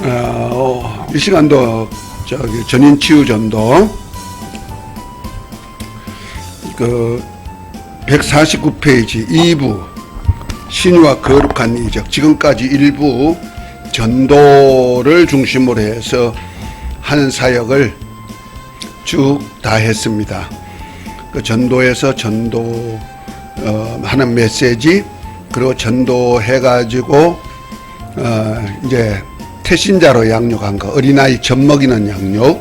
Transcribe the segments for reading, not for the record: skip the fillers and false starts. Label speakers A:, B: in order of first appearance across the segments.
A: 이 시간도 전인치유전도 149페이지 2부 신유와 거룩한 이적, 지금까지 1부 전도를 중심으로 해서 하는 사역을 쭉 다 했습니다. 그 전도에서 하는 메시지, 그리고 전도해가지고 이제 태신자로 양육한 거, 어린아이 젖먹이는 양육,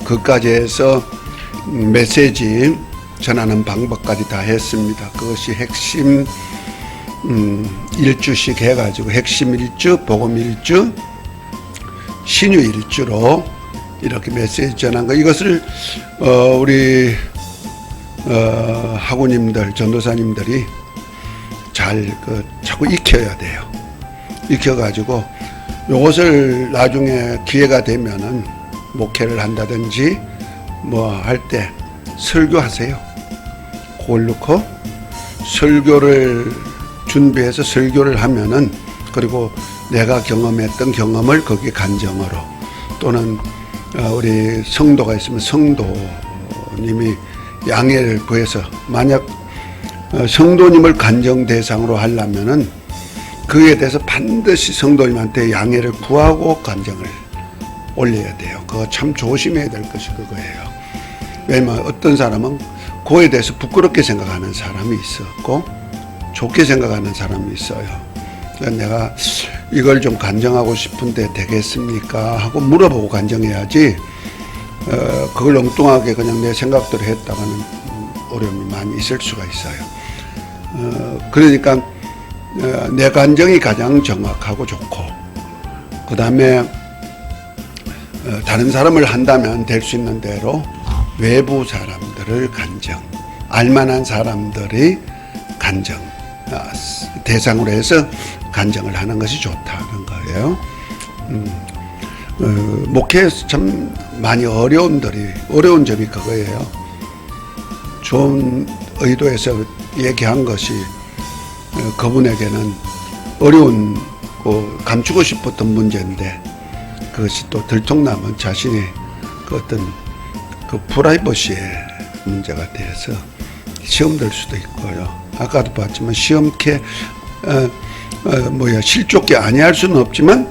A: 그까지 해서 메시지 전하는 방법까지 다 했습니다. 그것이 핵심 1주씩 해가지고 핵심 1주, 복음 1주, 신유 1주로 이렇게 메시지 전한 거, 이것을 우리 학우님들, 전도사님들이 잘 자꾸 익혀야 돼요. 익혀가지고 이것을 나중에 기회가 되면은 목회를 한다든지 뭐 할 때 설교하세요. 그걸 넣고 설교를 준비해서 설교를 하면은, 그리고 내가 경험했던 경험을 거기 간정으로, 또는 우리 성도가 있으면 성도님이 양해를 구해서, 만약 성도님을 간정 대상으로 하려면은 그에 대해서 반드시 성도님한테 양해를 구하고 간정을 올려야 돼요. 그거 참 조심해야 될 것이 그거예요. 왜냐면 어떤 사람은 그에 대해서 부끄럽게 생각하는 사람이 있었고 좋게 생각하는 사람이 있어요. 내가 이걸 좀 간정하고 싶은데 되겠습니까? 하고 물어보고 간정해야지, 그걸 엉뚱하게 그냥 내 생각대로 했다가는 어려움이 많이 있을 수가 있어요. 그러니까 내 간정이 가장 정확하고 좋고, 그 다음에 다른 사람을 한다면 될 수 있는 대로 외부 사람들을 간정, 알만한 사람들이 간정 대상으로 해서 간정을 하는 것이 좋다는 거예요. 목회에서 참 많이 어려운 점이 그거예요. 좋은 의도에서 얘기한 것이 그분에게는 어려운, 감추고 싶었던 문제인데, 그것이 또 들통나면 자신의 그 어떤 프라이버시의 문제가 돼서 시험 될 수도 있고요. 아까도 봤지만 시험케 실족게 아니할 수는 없지만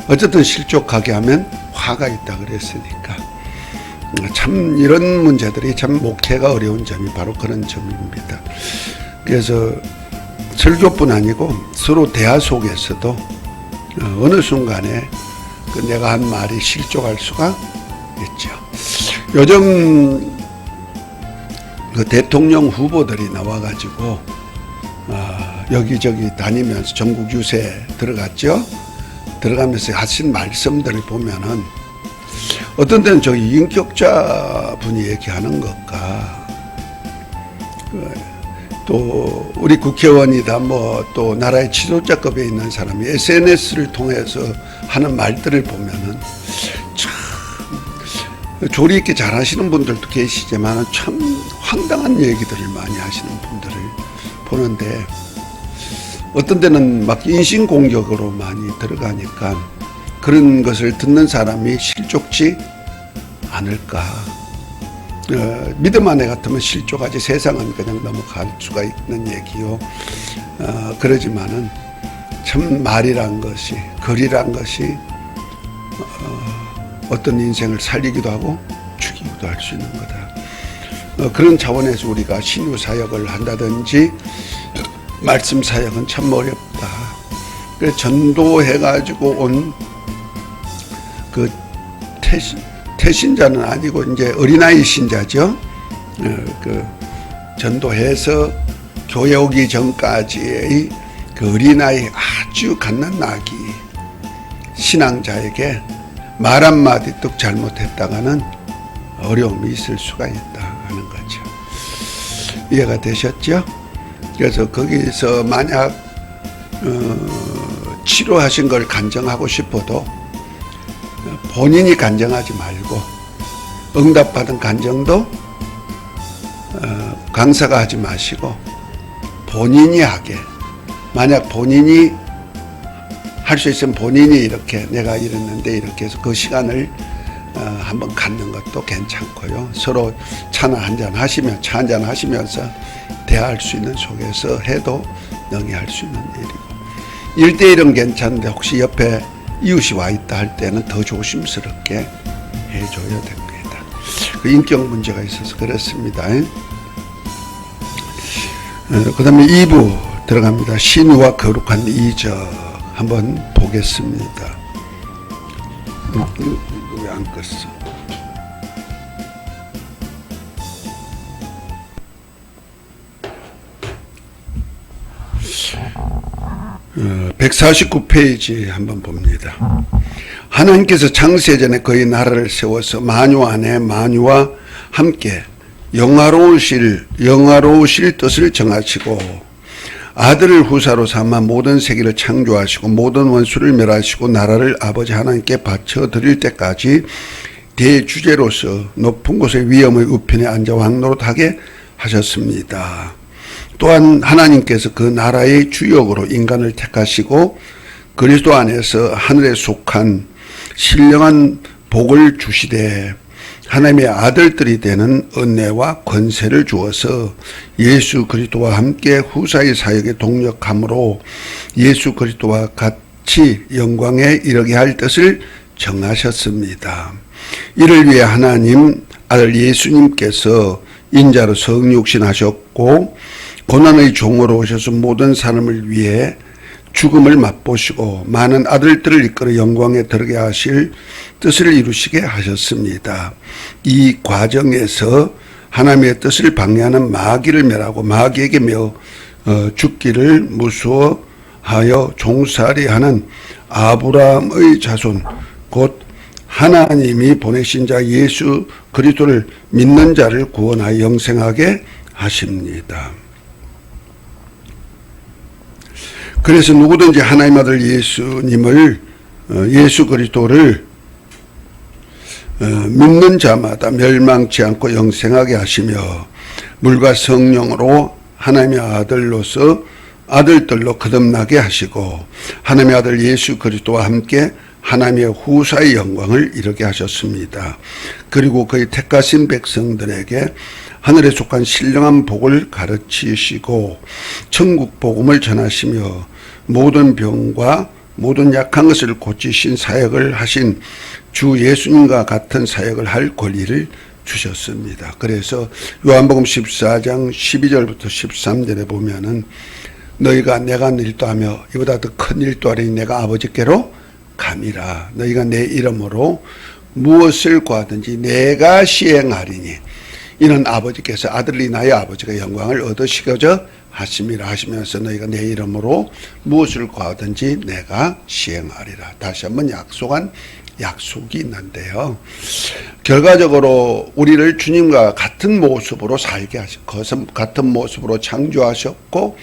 A: 어쨌든 실족하게 하면 화가 있다 그랬으니까, 참 이런 문제들이 참 목회가 어려운 점이 바로 그런 점입니다. 그래서 설교뿐 아니고 서로 대화 속에서도 어느 순간에 내가 한 말이 실족할 수가 있죠. 요즘 그 대통령 후보들이 나와가지고 여기저기 다니면서 전국 유세 들어갔죠. 들어가면서 하신 말씀들을 보면은 어떤 때는 저 인격자 분이 얘기하는 것과 또 우리 국회의원이다 뭐 또 나라의 지도자급에 있는 사람이 SNS를 통해서 하는 말들을 보면은 참 조리 있게 잘하시는 분들도 계시지만 참 황당한 얘기들을 많이 하시는 분들을 보는데, 어떤 때는 막 인신공격으로 많이 들어가니까 그런 것을 듣는 사람이 실족지 않을까. 믿음 안에 같으면 실족하지, 세상은 그냥 넘어갈 수가 있는 얘기요. 그러지만은 참 말이란 것이, 글이란 것이 어떤 인생을 살리기도 하고 죽이기도 할 수 있는 거다. 그런 차원에서 우리가 신유 사역을 한다든지 말씀 사역은 참 어렵다. 그래서 전도해가지고 온 그 태신자는 아니고 이제 어린아이 신자죠. 그 전도해서 교회 오기 전까지의 그 어린아이 아주 갓난아기 신앙자에게 말 한마디 뚝 잘못했다가는 어려움이 있을 수가 있다 하는 거죠. 이해가 되셨죠? 그래서 거기서 만약 치료하신 걸 간정하고 싶어도 본인이 간정하지 말고, 응답받은 간정도 강사가 하지 마시고 본인이 하게, 만약 본인이 할 수 있으면 본인이 이렇게 내가 이랬는데 이렇게 해서 그 시간을 한번 갖는 것도 괜찮고요. 서로 차나 한잔 하시면 차 한잔 하시면서 대화할 수 있는 속에서 해도 능히할 수 있는 일이고 1대1은 괜찮은데 혹시 옆에 이웃이 와 있다 할 때는 더 조심스럽게 해줘야 됩니다. 그 인격 문제가 있어서 그렇습니다. 그 다음에 2부 들어갑니다. 신유와 거룩한 이적 한번 보겠습니다. 왜 안 껐어? 149페이지 한번 봅니다. 하나님께서 창세전에 그의 나라를 세워서 만유 안에 만유와 함께 영화로우실 뜻을 정하시고 아들을 후사로 삼아 모든 세계를 창조하시고 모든 원수를 멸하시고 나라를 아버지 하나님께 바쳐 드릴 때까지 대주제로서 높은 곳의 위엄의 우편에 앉아 왕노릇하게 하셨습니다. 또한 하나님께서 그 나라의 주역으로 인간을 택하시고 그리스도 안에서 하늘에 속한 신령한 복을 주시되 하나님의 아들들이 되는 은혜와 권세를 주어서 예수 그리스도와 함께 후사의 사역에 동력함으로 예수 그리스도와 같이 영광에 이르게 할 뜻을 정하셨습니다. 이를 위해 하나님 아들 예수님께서 인자로 성육신하셨고 고난의 종으로 오셔서 모든 사람을 위해 죽음을 맛보시고 많은 아들들을 이끌어 영광에 들어게 하실 뜻을 이루시게 하셨습니다. 이 과정에서 하나님의 뜻을 방해하는 마귀를 멸하고 마귀에게 죽기를 무서워하여 종살이 하는 아브라함의 자손 곧 하나님이 보내신 자 예수 그리스도를 믿는 자를 구원하여 영생하게 하십니다. 그래서 누구든지 하나님 아들 예수님을 예수 그리스도를 믿는 자마다 멸망치 않고 영생하게 하시며 물과 성령으로 하나님의 아들로서 아들들로 거듭나게 하시고 하나님의 아들 예수 그리스도와 함께 하나님의 후사의 영광을 이루게 하셨습니다. 그리고 그의 택하신 백성들에게 하늘에 속한 신령한 복을 가르치시고 천국 복음을 전하시며 모든 병과 모든 약한 것을 고치신 사역을 하신 주 예수님과 같은 사역을 할 권리를 주셨습니다. 그래서 요한복음 14장 12절부터 13절에 보면은 너희가 내가 한 일도 하며 이보다 더 큰 일도 하리니 내가 아버지께로 감이라. 너희가 내 이름으로 무엇을 구하든지 내가 시행하리니 이는 아버지께서 아들이 나의 아버지가 영광을 얻으시고자 하심이라 하시면서 너희가 내 이름으로 무엇을 구하든지 내가 시행하리라. 다시 한번 약속한 약속이 있는데요. 결과적으로 우리를 주님과 같은 모습으로 살게 하셨고 같은 모습으로 창조하셨고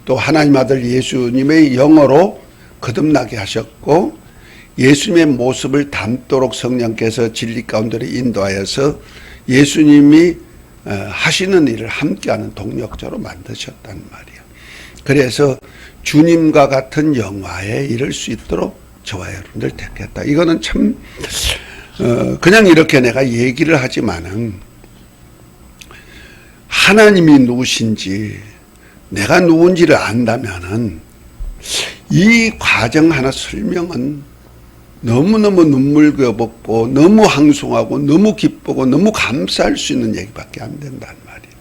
A: 또 하나님 아들 예수님의 영어로 거듭나게 하셨고 예수님의 모습을 닮도록 성령께서 진리 가운데로 인도하여서 예수님이 하시는 일을 함께하는 동력자로 만드셨단 말이에요. 그래서 주님과 같은 영화에 이를 수 있도록 저와 여러분들 택했다. 이거는 참 그냥 이렇게 내가 얘기를 하지만은 하나님이 누구신지 내가 누군지를 안다면은 이 과정 하나 설명은 너무너무 눈물겨벗고 너무 황송하고 너무 기쁘고 너무 감사할 수 있는 얘기밖에 안 된단 말이에요.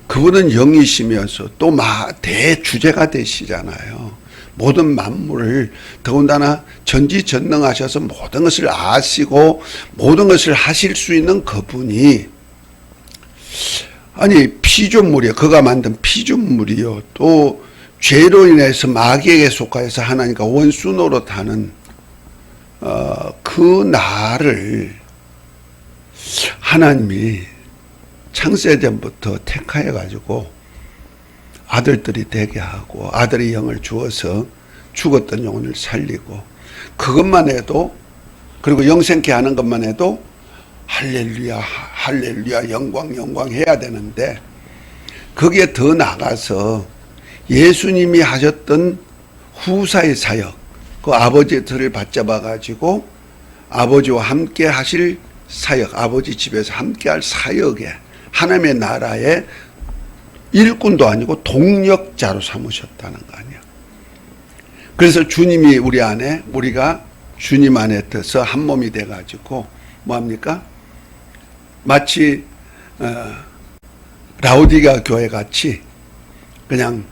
A: 그분은 영이시면서 또 대주제가 되시잖아요. 모든 만물을 더군다나 전지전능하셔서 모든 것을 아시고 모든 것을 하실 수 있는 그분이 아니 피조물이요. 그가 만든 피조물이요. 또 죄로 인해서 마귀에게 속하여서 하나님과 원수 노릇하는 그 나를 하나님이 창세전부터 택하여 가지고 아들들이 되게 하고 아들의 영을 주어서 죽었던 영혼을 살리고 그것만 해도 그리고 영생케 하는 것만 해도 할렐루야 할렐루야 영광 영광 해야 되는데 거기에 더 나가서 예수님이 하셨던 후사의 사역 그 아버지의 틀을 받잡아 가지고 아버지와 함께 하실 사역, 아버지 집에서 함께 할 사역에 하나님의 나라의 일꾼도 아니고 동력자로 삼으셨다는 거 아니에요. 그래서 주님이 우리 안에, 우리가 주님 안에 들어서 한 몸이 돼 가지고 뭐합니까? 마치 라우디가 교회 같이 그냥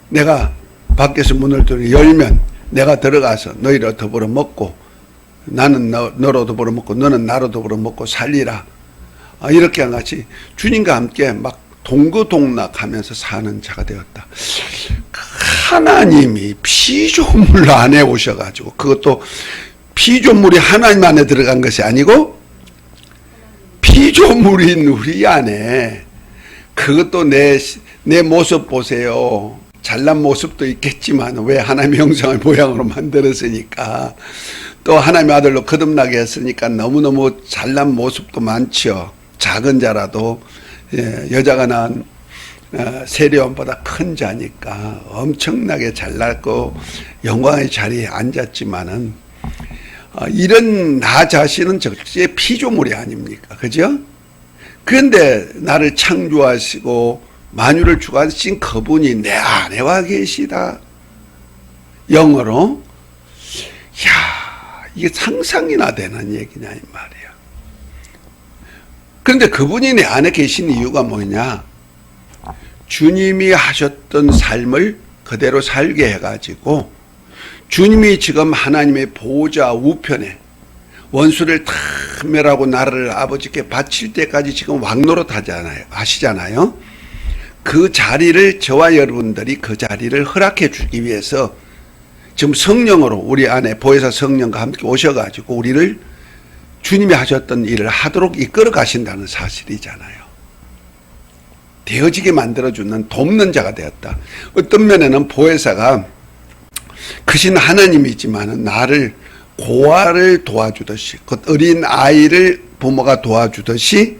A: 내가 밖에서 문을 열면 내가 들어가서 너희를 더불어 먹고 나는 너로 더불어 먹고 너는 나로 더불어 먹고 살리라. 이렇게 한 같이 주님과 함께 막 동거동락하면서 사는 자가 되었다. 하나님이 피조물 안에 오셔가지고, 그것도 피조물이 하나님 안에 들어간 것이 아니고 피조물인 우리 안에, 그것도 내 모습 보세요. 잘난 모습도 있겠지만 왜 하나님의 형상의 모양으로 만들었으니까, 또 하나님의 아들로 거듭나게 했으니까 너무너무 잘난 모습도 많죠. 작은 자라도 여자가 낳은 세례원보다 큰 자니까 엄청나게 잘났고 영광의 자리에 앉았지만은 이런 나 자신은 적지 피조물이 아닙니까? 그죠? 그런데 나를 창조하시고 만유를 주관하신 그분이 내 안에 와 계시다. 영어로 이게 상상이나 되는 얘기냐 이 말이야. 그런데 그분이 내 안에 계신 이유가 뭐냐? 주님이 하셨던 삶을 그대로 살게 해가지고 주님이 지금 하나님의 보호자 우편에 원수를 다 멸하고 나라를 아버지께 바칠 때까지 지금 왕노릇 하시잖아요. 그 자리를, 저와 여러분들이 그 자리를 허락해 주기 위해서 지금 성령으로 우리 안에 보혜사 성령과 함께 오셔가지고 우리를 주님이 하셨던 일을 하도록 이끌어 가신다는 사실이잖아요. 되어지게 만들어주는 돕는 자가 되었다. 어떤 면에는 보혜사가 크신 하나님이지만 나를, 고아를 도와주듯이, 곧 어린 아이를 부모가 도와주듯이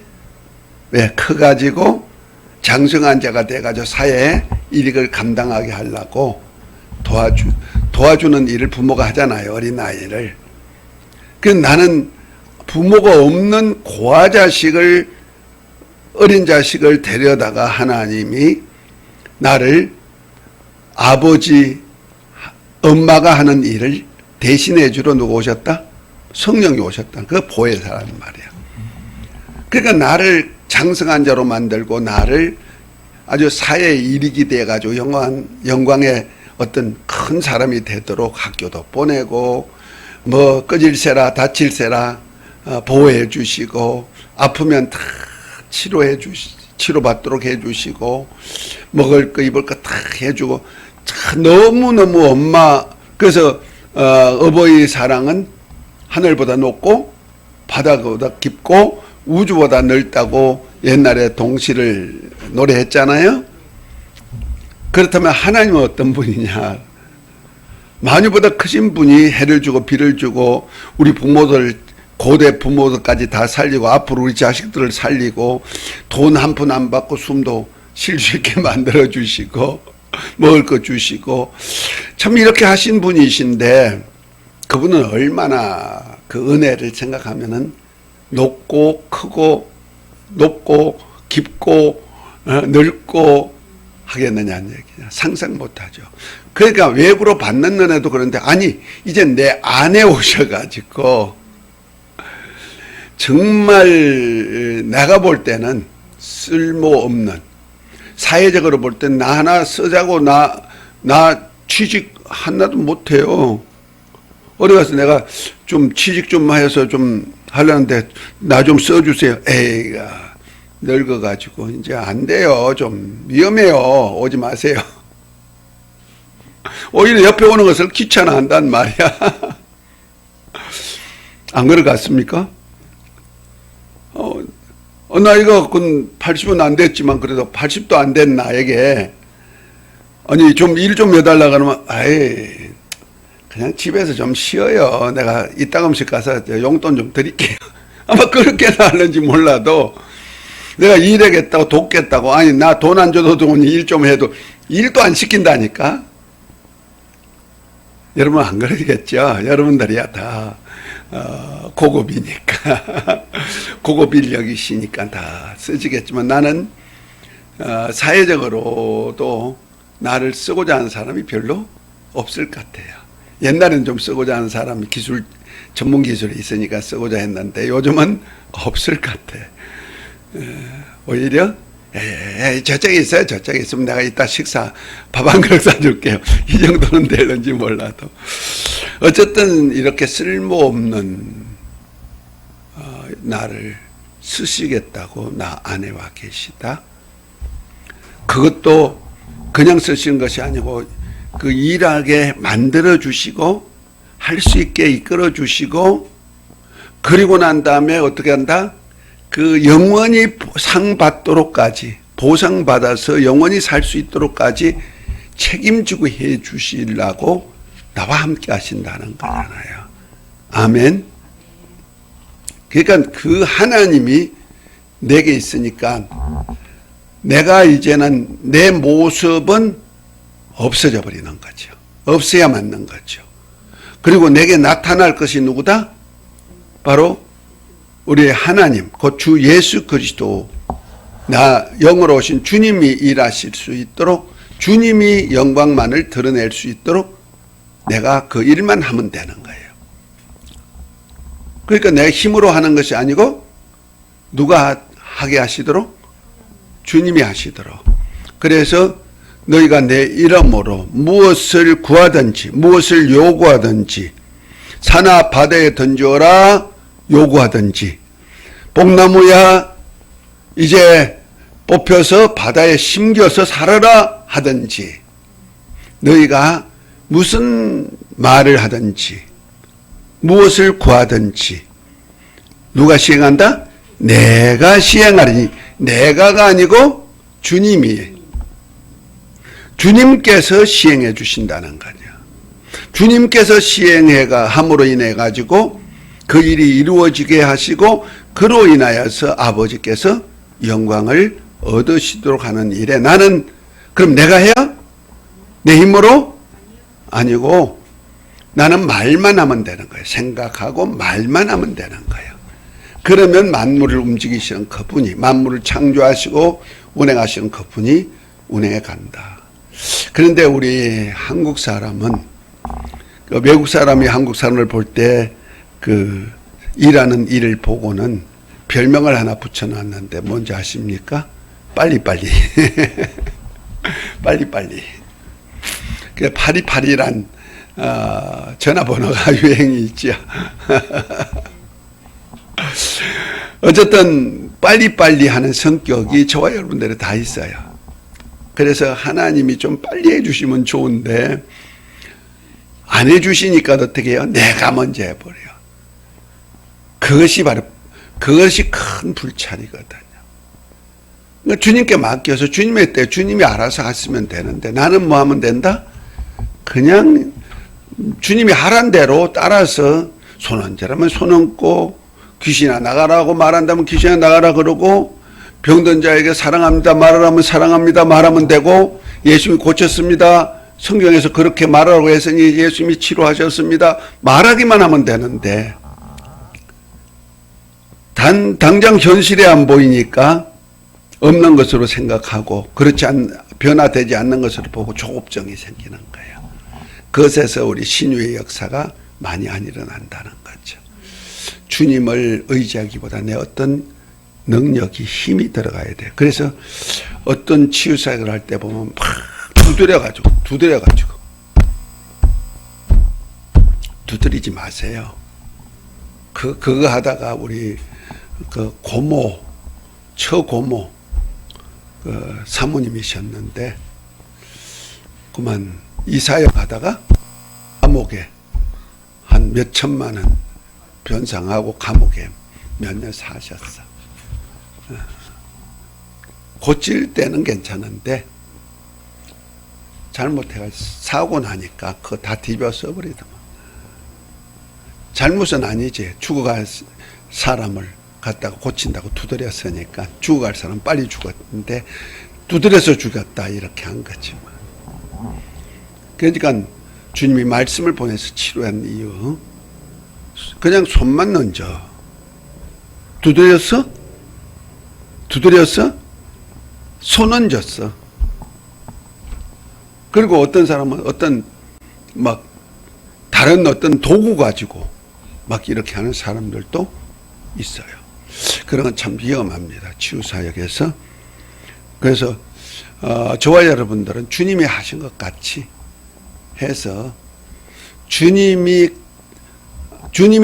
A: 왜 커가지고 장성한 자가 돼가지고 사회에 일익을 감당하게 하려고 도와주는 일을 부모가 하잖아요. 어린 아이를. 그래서 나는 부모가 없는 고아 자식을, 어린 자식을 데려다가 하나님이 나를 아버지, 엄마가 하는 일을 대신해 주러 누가 오셨다? 성령이 오셨다. 그 보혜사라는 말이야. 그러니까 나를 장성한 자로 만들고 나를 아주 사회의 일익이 돼가지고 영광의 어떤 큰 사람이 되도록 학교도 보내고 뭐 꺼질세라 다칠세라 보호해 주시고 아프면 다 치료받도록 해 주시고 먹을 거 입을 거 다 해주고 너무너무 엄마. 그래서 어버이 사랑은 하늘보다 높고 바다보다 깊고 우주보다 넓다고 옛날에 동시를 노래했잖아요. 그렇다면 하나님은 어떤 분이냐? 만유보다 크신 분이 해를 주고 비를 주고 우리 부모들, 고대 부모들까지 다 살리고 앞으로 우리 자식들을 살리고 돈 한 푼 안 받고 숨도 쉴 수 있게 만들어 주시고 먹을 거 주시고 참 이렇게 하신 분이신데, 그분은 얼마나 그 은혜를 생각하면은 높고 크고 높고 깊고 넓고 하겠느냐는 얘기냐. 상상 못하죠. 그러니까 외부로 받는 은혜도 그런데, 아니 이제 내 안에 오셔가지고 정말 내가 볼 때는 쓸모없는, 사회적으로 볼 땐 나 하나 쓰자고 나 취직 하나도 못해요. 어디 가서 내가 좀 취직 좀 해서 좀 하려는데 나 좀 써주세요. 에이가 늙어가지고 이제 안 돼요. 좀 위험해요. 오지 마세요. 오히려 옆에 오는 것을 귀찮아한단 말이야. 안 그럴 것 같습니까? 나이가 80은 안 됐지만 그래도 80도 안 된 나에게 아니 좀 일 좀 해달라 그러면 아이 그냥 집에서 좀 쉬어요. 내가 이따금씩 가서 용돈 좀 드릴게요. 아마 그렇게 하는지 몰라도 내가 일하겠다고 돕겠다고, 아니 나 돈 안 줘도 일 좀 해도 일도 안 시킨다니까. 여러분 안 그러겠죠? 여러분들이야 다 고급이니까 고급 인력이시니까 다 쓰시겠지만 나는 사회적으로도 나를 쓰고자 하는 사람이 별로 없을 것 같아요. 옛날에는 좀 쓰고자 하는 사람이 전문 기술이 있으니까 쓰고자 했는데 요즘은 없을 것 같아. 오히려 저쪽에 있어요. 저쪽에 있으면 내가 이따 밥 한 그릇 사줄게요. 이 정도는 될는지 몰라도. 어쨌든 이렇게 쓸모없는 나를 쓰시겠다고 나 아내와 계시다. 그것도 그냥 쓰시는 것이 아니고 그 일하게 만들어 주시고 할 수 있게 이끌어 주시고 그리고 난 다음에 어떻게 한다? 그 영원히 상 받도록까지 보상받아서 영원히 살 수 있도록까지 책임지고 해 주시려고 나와 함께 하신다는 거잖아요. 아멘. 그러니까 그 하나님이 내게 있으니까 내가 이제는 내 모습은 없어져 버리는 거죠. 없어야 맞는 거죠. 그리고 내게 나타날 것이 누구다? 바로 우리의 하나님, 곧 주 예수 그리스도, 나 영으로 오신 주님이 일하실 수 있도록 주님이 영광만을 드러낼 수 있도록 내가 그 일만 하면 되는 거예요. 그러니까 내 힘으로 하는 것이 아니고 누가 하게 하시도록? 주님이 하시도록. 그래서 너희가 내 이름으로 무엇을 구하든지 무엇을 요구하든지 산하 바다에 던져라 요구하든지 뽕나무야 이제 뽑혀서 바다에 심겨서 살아라 하든지 너희가 무슨 말을 하든지 무엇을 구하든지 누가 시행한다? 내가 시행하리니 내가가 아니고 주님께서 시행해 주신다는 거죠. 주님께서 시행해가 함으로 인해 가지고 그 일이 이루어지게 하시고 그로 인하여서 아버지께서 영광을 얻으시도록 하는 일에 나는 그럼 내가 해야? 내 힘으로? 아니고 나는 말만 하면 되는 거예요. 생각하고 말만 하면 되는 거예요. 그러면 만물을 움직이시는 그분이 만물을 창조하시고 운행하시는 그분이 운행해 간다. 그런데 우리 한국 사람은 외국 사람이 한국 사람을 볼 때 그 일하는 일을 보고는 별명을 하나 붙여놨는데 뭔지 아십니까? 빨리빨리. 빨리빨리. 그 파리파리란 전화번호가 유행이 있죠. 어쨌든 빨리빨리 하는 성격이 저와 여러분들이 다 있어요. 그래서 하나님이 좀 빨리 해주시면 좋은데 안 해주시니까 어떻게 해요? 내가 먼저 해버려요. 그것이 큰 불찰이거든요. 그러니까 주님께 맡겨서 주님의 때 주님이 알아서 하시면 되는데 나는 뭐 하면 된다? 그냥 주님이 하란 대로 따라서 손 얹으라면 손 얹고 귀신아 나가라고 말한다면 귀신아 나가라 그러고 병든 자에게 사랑합니다 말하라면 사랑합니다 말하면 되고 예수님이 고쳤습니다. 성경에서 그렇게 말하라고 했으니 예수님이 치료하셨습니다. 말하기만 하면 되는데 당장 현실에 안 보이니까 없는 것으로 생각하고 변화되지 않는 것으로 보고 조급증이 생기는 거예요. 그것에서 우리 신유의 역사가 많이 안 일어난다는 거죠. 주님을 의지하기보다 내 어떤 능력이 힘이 들어가야 돼요. 그래서 어떤 치유사역을 할 때 보면 막 두드리지 마세요. 그거 하다가 우리 그 처고모 사모님이셨는데 그만 이사역 하다가 감옥에 한 몇 천만 원 변상하고 감옥에 몇 년 사셨어. 고칠 때는 괜찮은데 잘못해가 사고 나니까 그거 다 뒤집어 써버리더만. 잘못은 아니지. 죽어갈 사람을 갖다가 고친다고 두드렸으니까 죽어갈 사람 빨리 죽었는데 두드려서 죽였다 이렇게 한 거지. 그러니까 주님이 말씀을 보내서 치료한 이유. 그냥 손만 얹어. 두드렸어? 두드렸어? 손 얹었어. 그리고 어떤 사람은 어떤 막 다른 어떤 도구 가지고 막 이렇게 하는 사람들도 있어요. 그런 건 참 위험합니다. 치유사역에서. 그래서 저와 여러분들은 주님이 하신 것 같이 해서 주님이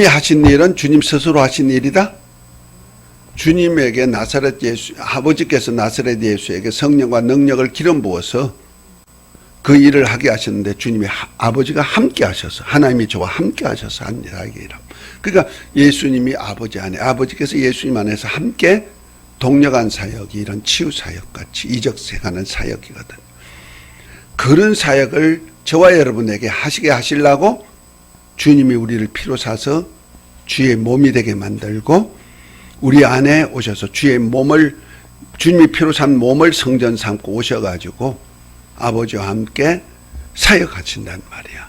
A: 하신 일은 주님 스스로 하신 일이다. 주님에게 나사렛 예수, 아버지께서 나사렛 예수에게 성령과 능력을 기름 부어서 그 일을 하게 하셨는데 주님이 아버지가 함께 하셔서 하나님이 저와 함께 하셔서 합니다. 그러니까 예수님이 아버지 안에 아버지께서 예수님 안에서 함께 동력한 사역이 이런 치유 사역같이 이적생하는 사역이거든. 그런 사역을 저와 여러분에게 하시게 하시려고 주님이 우리를 피로 사서 주의 몸이 되게 만들고 우리 안에 오셔서 주님이 피로 산 몸을 성전 삼고 오셔가지고 아버지와 함께 사역하신단 말이야.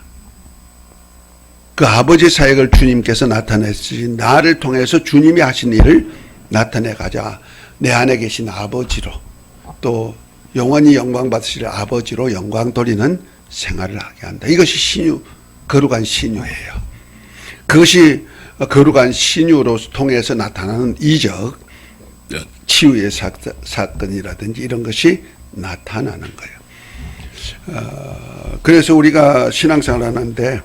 A: 그 아버지 사역을 주님께서 나타내신 나를 통해서 주님이 하신 일을 나타내가자. 내 안에 계신 아버지로 또 영원히 영광 받으실 아버지로 영광 돌리는 생활을 하게 한다. 이것이 신유, 거룩한 신유예요. 그것이 거룩한 신유로 통해서 나타나는 이적, 치유의 사건이라든지 이런 것이 나타나는 거예요. 그래서 우리가 신앙생활 하는데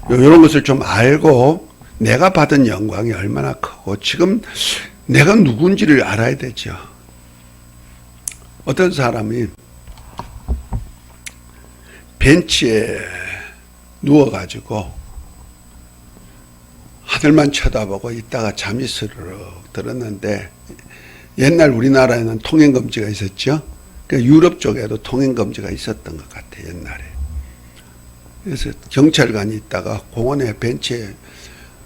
A: 이런 것을 좀 알고 내가 받은 영광이 얼마나 크고 지금 내가 누군지를 알아야 되죠. 어떤 사람이 벤치에 누워가지고 하늘만 쳐다보고 있다가 잠이 스르륵 들었는데 옛날 우리나라에는 통행금지가 있었죠. 유럽 쪽에도 통행금지가 있었던 것 같아요. 옛날에. 그래서 경찰관이 있다가 공원에 벤치에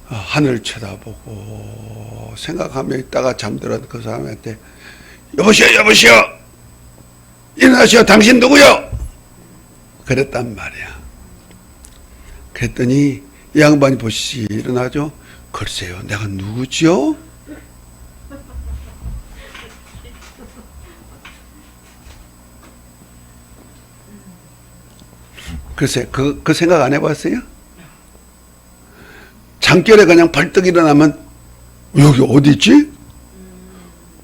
A: 하늘을 쳐다보고 생각하며 있다가 잠들었던 그 사람한테 여보시오 일어나시오 당신 누구요? 그랬단 말이야. 그랬더니 이 양반이 보시지 일어나죠. 글쎄요 내가 누구죠? 글쎄 그 생각 안 해봤어요? 잠결에 그냥 벌떡 일어나면 여기 어디지?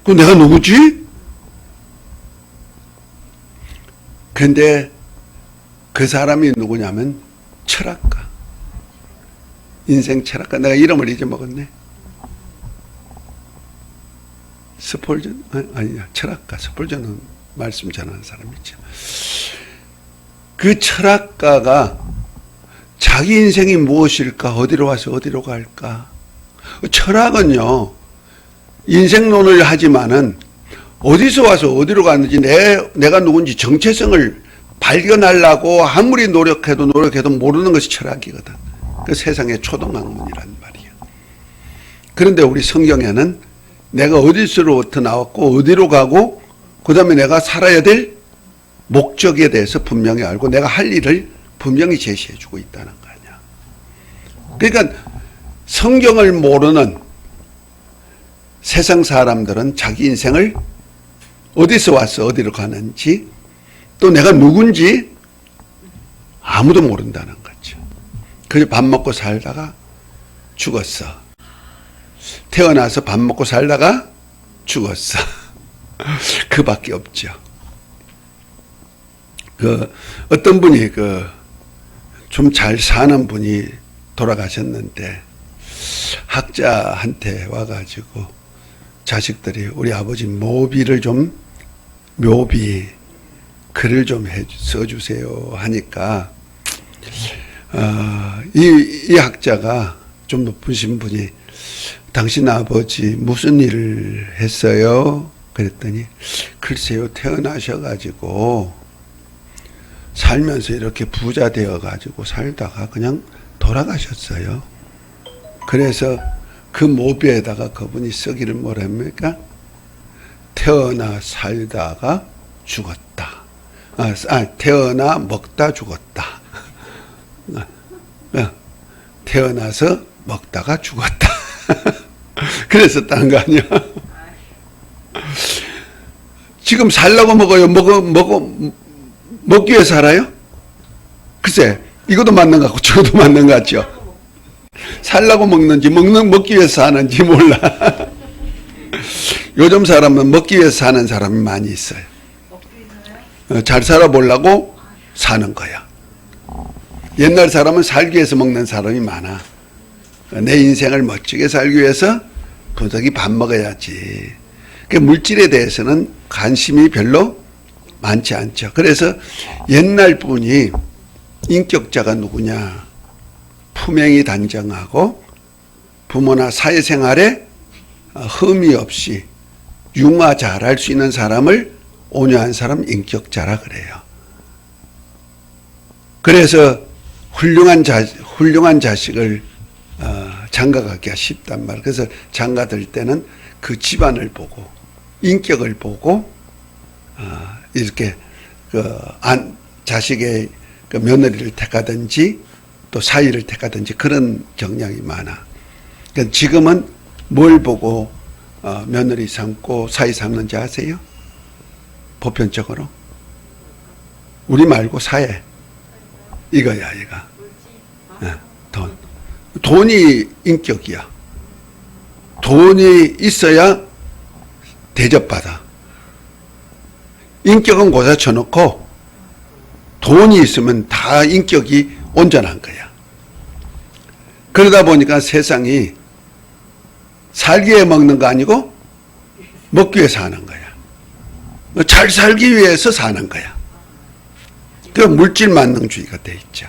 A: 그 내가 누구지? 근데 그 사람이 누구냐면 철학가, 인생 철학가. 내가 이름을 잊어먹었네. 스폴전? 아니야 철학가. 스폴전은 말씀 전하는 사람이죠. 그 철학가가 자기 인생이 무엇일까? 어디로 와서 어디로 갈까? 철학은요, 인생론을 하지만은 어디서 와서 어디로 갔는지 내가 누군지 정체성을 발견하려고 아무리 노력해도 모르는 것이 철학이거든. 그 세상의 초등학문이란 말이야. 그런데 우리 성경에는 내가 어디서부터 나왔고 어디로 가고 그 다음에 내가 살아야 될 목적에 대해서 분명히 알고 내가 할 일을 분명히 제시해 주고 있다는 거 아니야. 그러니까 성경을 모르는 세상 사람들은 자기 인생을 어디서 와서 어디로 가는지 또 내가 누군지 아무도 모른다는 거죠. 그저 밥 먹고 살다가 죽었어. 태어나서 밥 먹고 살다가 죽었어. 그밖에 없죠. 어떤 분이 좀 잘 사는 분이 돌아가셨는데 학자한테 와가지고 자식들이 우리 아버지 묘비 글을 좀 써주세요 하니까 이 학자가 좀 높으신 분이 당신 아버지 무슨 일을 했어요? 그랬더니 글쎄요 태어나셔가지고 살면서 이렇게 부자 되어가지고 살다가 그냥 돌아가셨어요. 그래서 그 모비에다가 그분이 쓰기를 뭐랍니까? 태어나 살다가 죽었다. 태어나 먹다 죽었다. 태어나서 먹다가 죽었다. 그랬었다는 거 아니야? 지금 살라고 먹어요? 먹기 위해서 살아요? 글쎄, 이것도 맞는 것 같고 저것도 맞는 것 같죠? 살라고 먹는지 먹기 위해서 사는지 몰라. 요즘 사람은 먹기 위해서 사는 사람이 많이 있어요. 잘 살아보려고 사는 거야. 옛날 사람은 살기 위해서 먹는 사람이 많아. 내 인생을 멋지게 살기 위해서 도덕이 밥 먹어야지. 그 물질에 대해서는 관심이 별로 많지 않죠. 그래서 옛날 분이 인격자가 누구냐? 품행이 단정하고 부모나 사회생활에 흠이 없이 융화 잘할 수 있는 사람을 온유한 사람 인격자라 그래요. 그래서 훌륭한 자식을 장가가기가 쉽단 말이에요. 그래서 장가들 때는 그 집안을 보고 인격을 보고 이렇게 자식의 그 며느리를 택하든지 또 사위를 택하든지 그런 경향이 많아. 그러니까 지금은 뭘 보고 며느리 삼고 사위 삼는지 아세요? 보편적으로 우리 말고 사회 이거야 이거. 돈이 인격이야. 돈이 있어야 대접받아. 인격은 고사 쳐놓고 돈이 있으면 다 인격이 온전한 거야. 그러다 보니까 세상이 살기 위해 먹는 거 아니고 먹기 위해 사는 거야. 잘 살기 위해서 사는 거야. 그 물질 만능주의가 돼 있죠.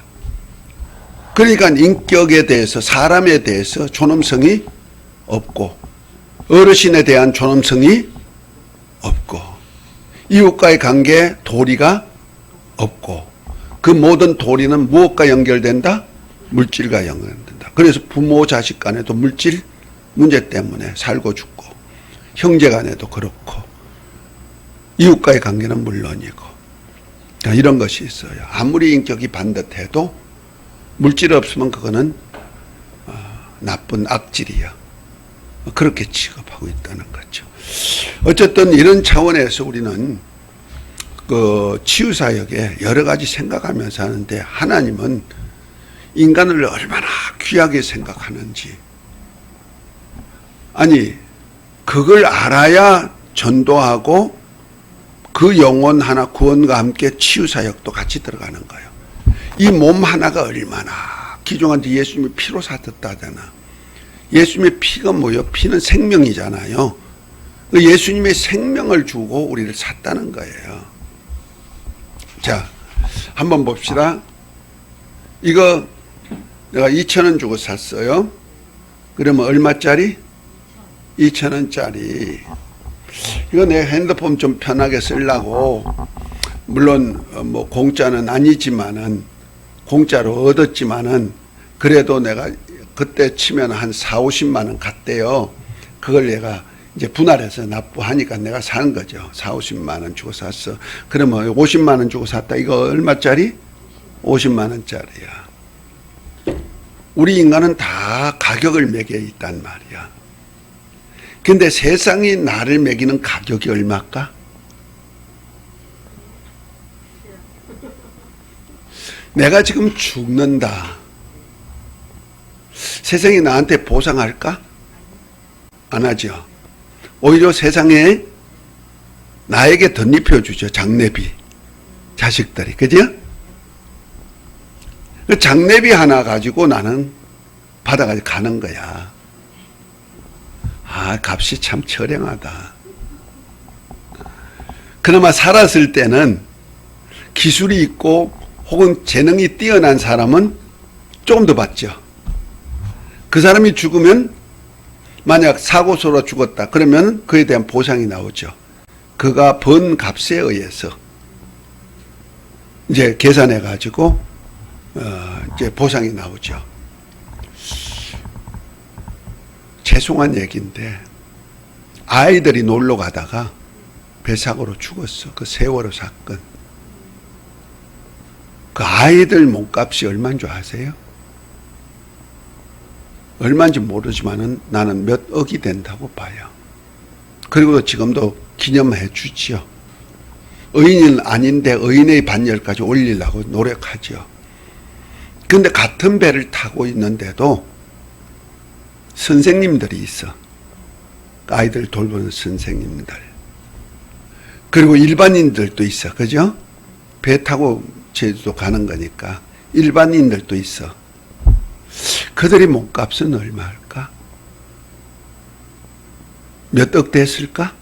A: 그러니까 인격에 대해서 사람에 대해서 존엄성이 없고 어르신에 대한 존엄성이 없고 이웃과의 관계 도리가 없고 그 모든 도리는 무엇과 연결된다? 물질과 연결된다. 그래서 부모 자식 간에도 물질 문제 때문에 살고 죽고 형제 간에도 그렇고 이웃과의 관계는 물론이고 이런 것이 있어요. 아무리 인격이 반듯해도 물질 없으면 그거는 나쁜 악질이야. 그렇게 취급하고 있다는 거죠. 어쨌든 이런 차원에서 우리는 그 치유사역에 여러 가지 생각하면서 하는데 하나님은 인간을 얼마나 귀하게 생각하는지 아니 그걸 알아야 전도하고 그 영혼 하나 구원과 함께 치유사역도 같이 들어가는 거예요. 이 몸 하나가 얼마나 기종한테 예수님이 피로 사셨다잖아. 예수님의 피가 뭐예요? 피는 생명이잖아요. 예수님의 생명을 주고 우리를 샀다는 거예요. 자, 한번 봅시다. 이거 내가 2,000원 주고 샀어요. 그러면 얼마짜리? 2,000원짜리. 이거 내 핸드폰 좀 편하게 쓰려고 물론 뭐 공짜는 아니지만은 공짜로 얻었지만은 그래도 내가 그때 치면 한 4, 50만 원 갔대요. 그걸 내가 이제 분할해서 납부하니까 내가 사는 거죠. 4, 50만 원 주고 샀어. 그러면 50만 원 주고 샀다. 이거 얼마짜리? 50만 원짜리야. 우리 인간은 다 가격을 매겨 있단 말이야. 근데 세상이 나를 매기는 가격이 얼마일까? 내가 지금 죽는다. 세상이 나한테 보상할까? 안 하죠. 오히려 세상에 나에게 덧입혀주죠. 장례비. 자식들이. 그죠? 그 장례비 하나 가지고 나는 받아가지고 가는 거야. 아, 값이 참 저렴하다. 그나마 살았을 때는 기술이 있고 혹은 재능이 뛰어난 사람은 조금 더 받죠. 그 사람이 죽으면 만약 사고소로 죽었다. 그러면 그에 대한 보상이 나오죠. 그가 번 값에 의해서 이제 계산해 가지고 이제 보상이 나오죠. 죄송한 얘기인데 아이들이 놀러 가다가 배사고로 죽었어. 그 세월호 사건. 그 아이들 몸값이 얼마인 줄 아세요? 얼마인지 모르지만은 나는 몇 억이 된다고 봐요. 그리고 지금도 기념해 주지요. 의인은 아닌데 의인의 반열까지 올리려고 노력하죠. 그런데 같은 배를 타고 있는데도 선생님들이 있어. 아이들 돌보는 선생님들. 그리고 일반인들도 있어. 그죠? 배 타고 제주도 가는 거니까 일반인들도 있어. 그들의 몸값은 얼마일까? 몇 억 됐을까?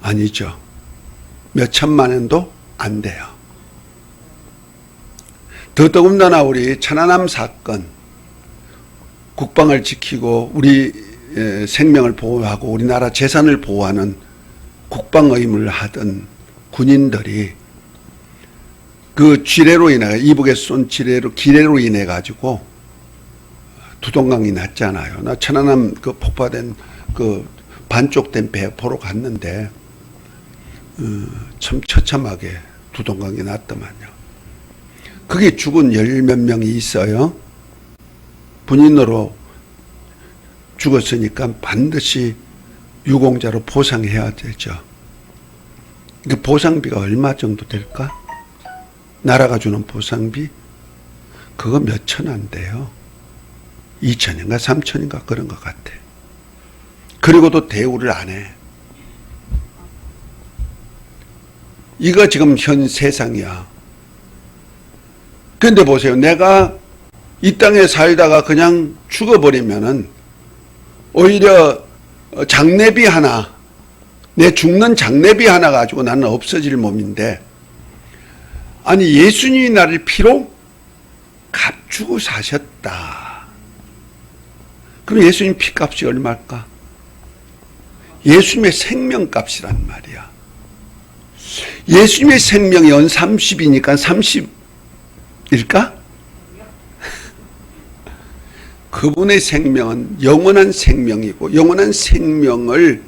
A: 아니죠. 몇 천만 원도 안 돼요. 더더군다나 우리 천안함 사건, 국방을 지키고 우리 생명을 보호하고 우리나라 재산을 보호하는 국방 의무를 하던 군인들이 그 지뢰로 인해, 이북에 쏜 기뢰로 인해 가지고 두동강이 났잖아요. 나 천안함 그 폭파된 그 반쪽된 배 보러 갔는데 참 처참하게 두동강이 났더만요. 거기 죽은 열 몇 명이 있어요. 군인으로 죽었으니까 반드시 유공자로 보상해야 되죠. 그 보상비가 얼마 정도 될까? 나라가 주는 보상비? 그거 몇 천 안 돼요. 2천인가 3천인가 그런 것 같아. 그리고도 대우를 안 해. 이거 지금 현 세상이야. 근데 보세요. 내가 이 땅에 살다가 그냥 죽어버리면은 오히려 장례비 하나, 내 죽는 장례비 하나 가지고 나는 없어질 몸인데, 아니 예수님이 나를 피로 값주고 사셨다. 그럼 예수님 피값이 얼마일까? 예수님의 생명값이란 말이야. 예수님의 생명이 연 30이니까 30일까? 그분의 생명은 영원한 생명이고 영원한 생명을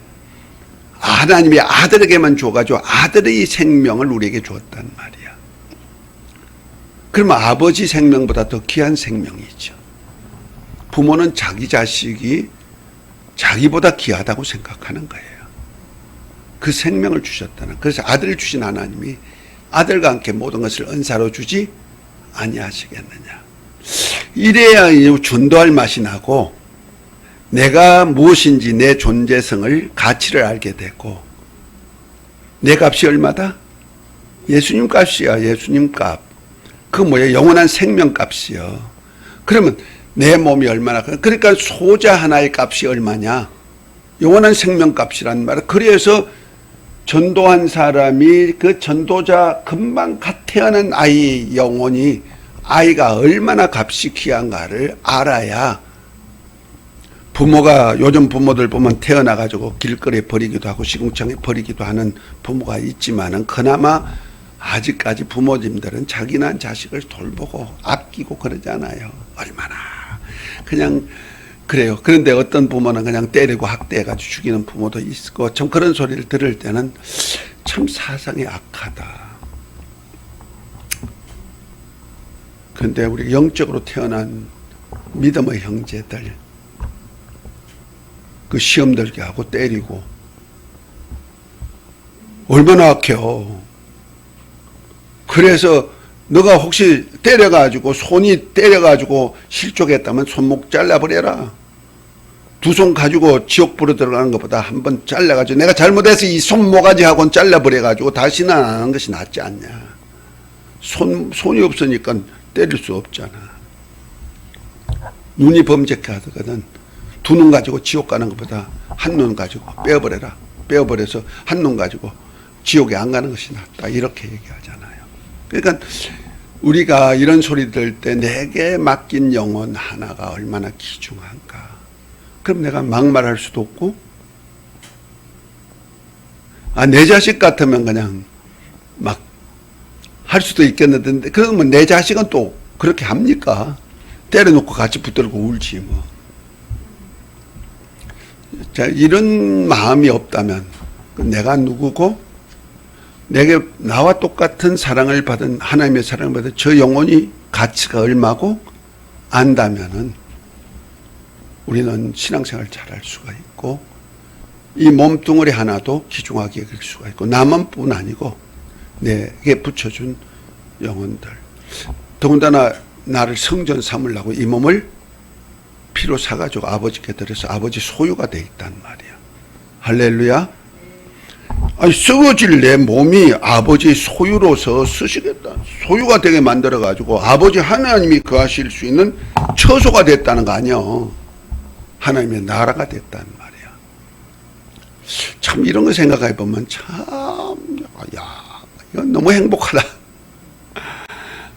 A: 하나님의 아들에게만 줘가지고 아들의 생명을 우리에게 주었단 말이야. 그러면 아버지 생명보다 더 귀한 생명이죠. 부모는 자기 자식이 자기보다 귀하다고 생각하는 거예요. 그 생명을 주셨다는. 그래서 아들을 주신 하나님이 아들과 함께 모든 것을 은사로 주지 아니하시겠느냐. 이래야 전도할 맛이 나고 내가 무엇인지 내 존재성을 가치를 알게 되고, 내 값이 얼마다? 예수님 값이야. 예수님 값. 그 뭐야? 영원한 생명 값이요. 그러면 내 몸이 얼마나, 그러니까 소자 하나의 값이 얼마냐? 영원한 생명 값이란 말이야. 그래서 전도한 사람이 그 전도자 금방 갓 태어난 아이 영혼이, 아이가 얼마나 값이 귀한가를 알아야, 부모가, 요즘 부모들 보면 태어나가지고 길거리에 버리기도 하고 시궁창에 버리기도 하는 부모가 있지만은 그나마 아직까지 부모님들은 자기 낳은 자식을 돌보고 아끼고 그러잖아요. 얼마나 그냥 그래요. 그런데 어떤 부모는 그냥 때리고 학대해가지고 죽이는 부모도 있고, 참 그런 소리를 들을 때는 참 사상이 악하다. 그런데 우리 영적으로 태어난 믿음의 형제들, 그 시험 들게 하고 때리고 얼마나 악해요. 그래서 너가 혹시 때려가지고, 손이 때려가지고 실족했다면 손목 잘라버려라. 두 손 가지고 지옥불에 들어가는 것보다 한번 잘라가지고, 내가 잘못해서 이 손모가지하고는 잘라버려가지고 다시는 안 하는 것이 낫지 않냐. 손이 없으니까 때릴 수 없잖아. 눈이 범죄하거든. 두 눈 가지고 지옥 가는 것보다 한 눈 가지고 빼어버려라. 빼어버려서 한 눈 가지고 지옥에 안 가는 것이 낫다. 이렇게 얘기하잖아요. 그러니까 우리가 이런 소리 들을 때 내게 맡긴 영혼 하나가 얼마나 귀중한가. 그럼 내가 막말할 수도 없고, 내 자식 같으면 그냥 막 할 수도 있겠는데, 그러면 내 자식은 또 그렇게 합니까? 때려놓고 같이 붙들고 울지 뭐. 자, 이런 마음이 없다면 내가 누구고 내게 나와 똑같은 사랑을 받은 하나님의 사랑을 받은 저 영혼이 가치가 얼마고 안다면은 우리는 신앙생활 잘할 수가 있고 이 몸뚱어리 하나도 귀중하게 여길 수가 있고 나만뿐 아니고 내게 붙여준 영혼들 더군다나 나를 성전 삼으려고 이 몸을 피로 사가지고 아버지께 드려서 아버지 소유가 돼 있단 말이야. 할렐루야. 아니 썩어질 내 몸이 아버지 소유로서 쓰시겠다. 소유가 되게 만들어가지고 아버지 하나님이 거하실 수 있는 처소가 됐다는 거 아니야. 하나님의 나라가 됐다는 말이야. 참 이런 거 생각해 보면 참 이건 너무 행복하다.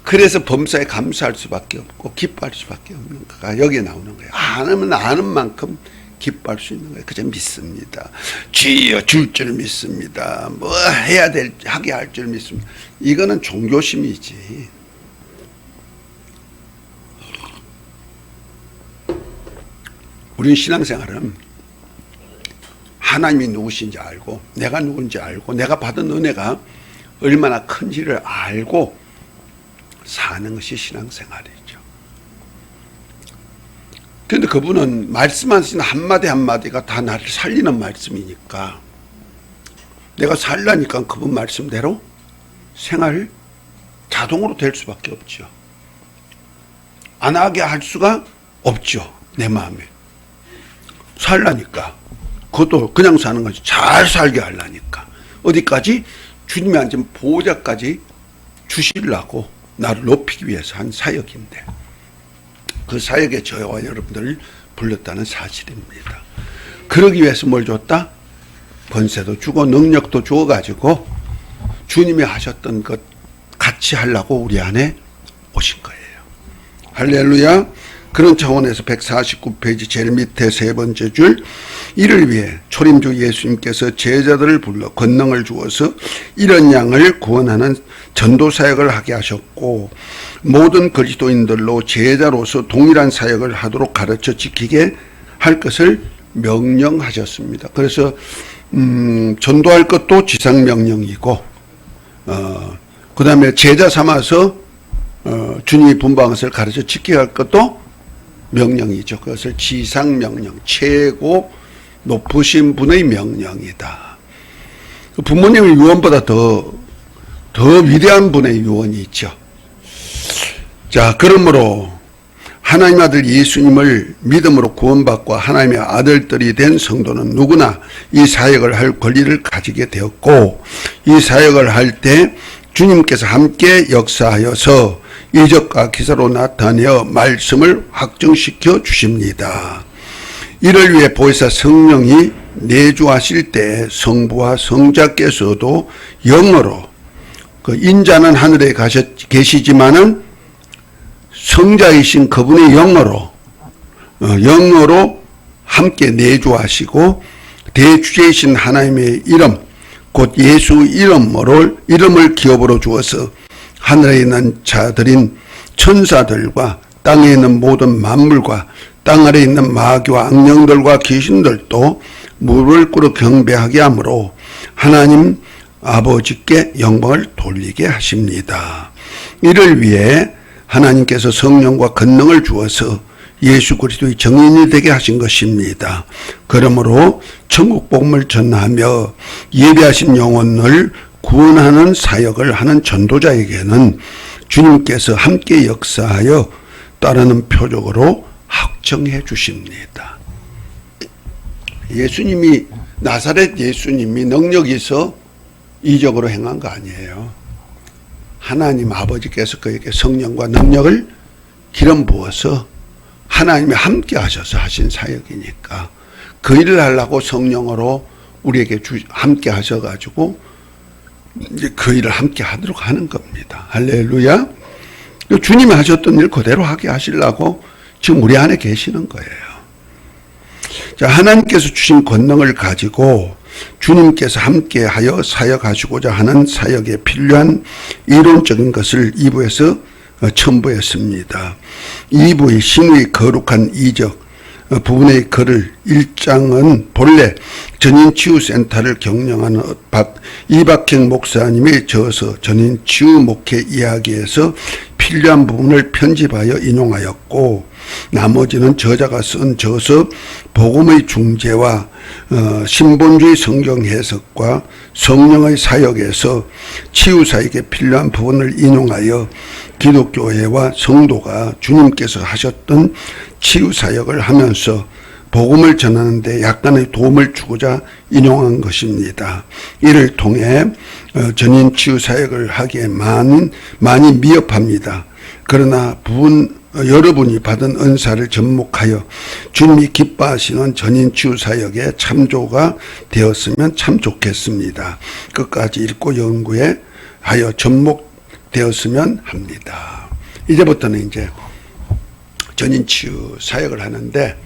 A: 그래서 범사에 감사할 수밖에 없고 기뻐할 수밖에 없는 거가 여기에 나오는 거예요. 안 하면 아는 만큼 기뻐할 수 있는 거예요. 그저 믿습니다. 주여 줄 줄 믿습니다. 뭐 해야 하게 할 줄 믿습니다. 이거는 종교심이지. 우리는 신앙생활은 하나님이 누구신지 알고 내가 누군지 알고 내가 받은 은혜가 얼마나 큰지를 알고 사는 것이 신앙생활이죠. 그런데 그분은 말씀하시는 한마디 한마디가 다 나를 살리는 말씀이니까 내가 살라니까 그분 말씀대로 생활 자동으로 될 수밖에 없죠. 안 하게 할 수가 없죠. 내 마음에. 살라니까. 그것도 그냥 사는 거지. 잘 살게 하려니까. 어디까지? 주님이 앉은 보호자까지 주시려고 나를 높이기 위해서 한 사역인데 그 사역에 저와 여러분들을 불렀다는 사실입니다. 그러기 위해서 뭘 줬다? 번세도 주고 능력도 주어가지고 주님이 하셨던 것 같이 하려고 우리 안에 오신 거예요. 할렐루야. 그런 차원에서 149페이지 제일 밑에 세 번째 줄 이를 위해 초림주 예수님께서 제자들을 불러 권능을 주어서 이런 양을 구원하는 전도사역을 하게 하셨고 모든 그리스도인들로 제자로서 동일한 사역을 하도록 가르쳐 지키게 할 것을 명령하셨습니다. 그래서 전도할 것도 지상명령이고 그 다음에 제자 삼아서 주님이 분부한 것을 가르쳐 지키게 할 것도 명령이죠. 그것을 지상명령, 최고 높으신 분의 명령이다. 부모님의 유언보다 더 위대한 분의 유언이 있죠. 자, 그러므로 하나님 아들 예수님을 믿음으로 구원받고 하나님의 아들들이 된 성도는 누구나 이 사역을 할 권리를 가지게 되었고 이 사역을 할 때 주님께서 함께 역사하여서 이적과 기사로 나타내어 말씀을 확증시켜 주십니다. 이를 위해 보혜사 성령이 내주하실 때 성부와 성자께서도 영어로 그 인자는 하늘에 계시지만은 성자이신 그분의 영어로 함께 내주하시고 대주제이신 하나님의 이름 곧 예수 이름을 기업으로 주어서 하늘에 있는 자들인 천사들과 땅에 있는 모든 만물과 땅 아래 있는 마귀와 악령들과 귀신들도 무릎을 꿇어 경배하게 하므로 하나님 아버지께 영광을 돌리게 하십니다. 이를 위해 하나님께서 성령과 권능을 주어서 예수 그리스도의 정인이 되게 하신 것입니다. 그러므로 천국 복음을 전하며 예배하신 영혼을 구원하는 사역을 하는 전도자에게는 주님께서 함께 역사하여 따르는 표적으로 확정해 주십니다. 예수님이 나사렛 예수님이 능력이 있어 이적으로 행한 거 아니에요. 하나님 아버지께서 그에게 성령과 능력을 기름 부어서 하나님이 함께 하셔서 하신 사역이니까 그 일을 하려고 성령으로 우리에게 함께 하셔가지고 이제 그 일을 함께 하도록 하는 겁니다. 할렐루야. 주님이 하셨던 일 그대로 하게 하시려고 지금 우리 안에 계시는 거예요. 자, 하나님께서 주신 권능을 가지고 주님께서 함께하여 사역하시고자 하는 사역에 필요한 이론적인 것을 2부에서 첨부했습니다. 2부의 신의 거룩한 이적, 부분의 글을 1장은 본래 전인치유센터를 경영하는 이박행 목사님의 저서 전인치유 목회 이야기에서 필요한 부분을 편집하여 인용하였고, 나머지는 저자가 쓴 저서 복음의 중재와 신본주의 성경 해석과 성령의 사역에서 치유사에게 필요한 부분을 인용하여 기독교회와 성도가 주님께서 하셨던 치유사역을 하면서 복음을 전하는 데 약간의 도움을 주고자 인용한 것입니다. 이를 통해 전인치유사역을 하기에 많이 미흡합니다. 그러나 여러분이 받은 은사를 접목하여 주님이 기뻐하시는 전인치유사역에 참조가 되었으면 참 좋겠습니다. 끝까지 읽고 연구해 하여 접목되었으면 합니다. 이제부터는 이제 전인치유 사역을 하는데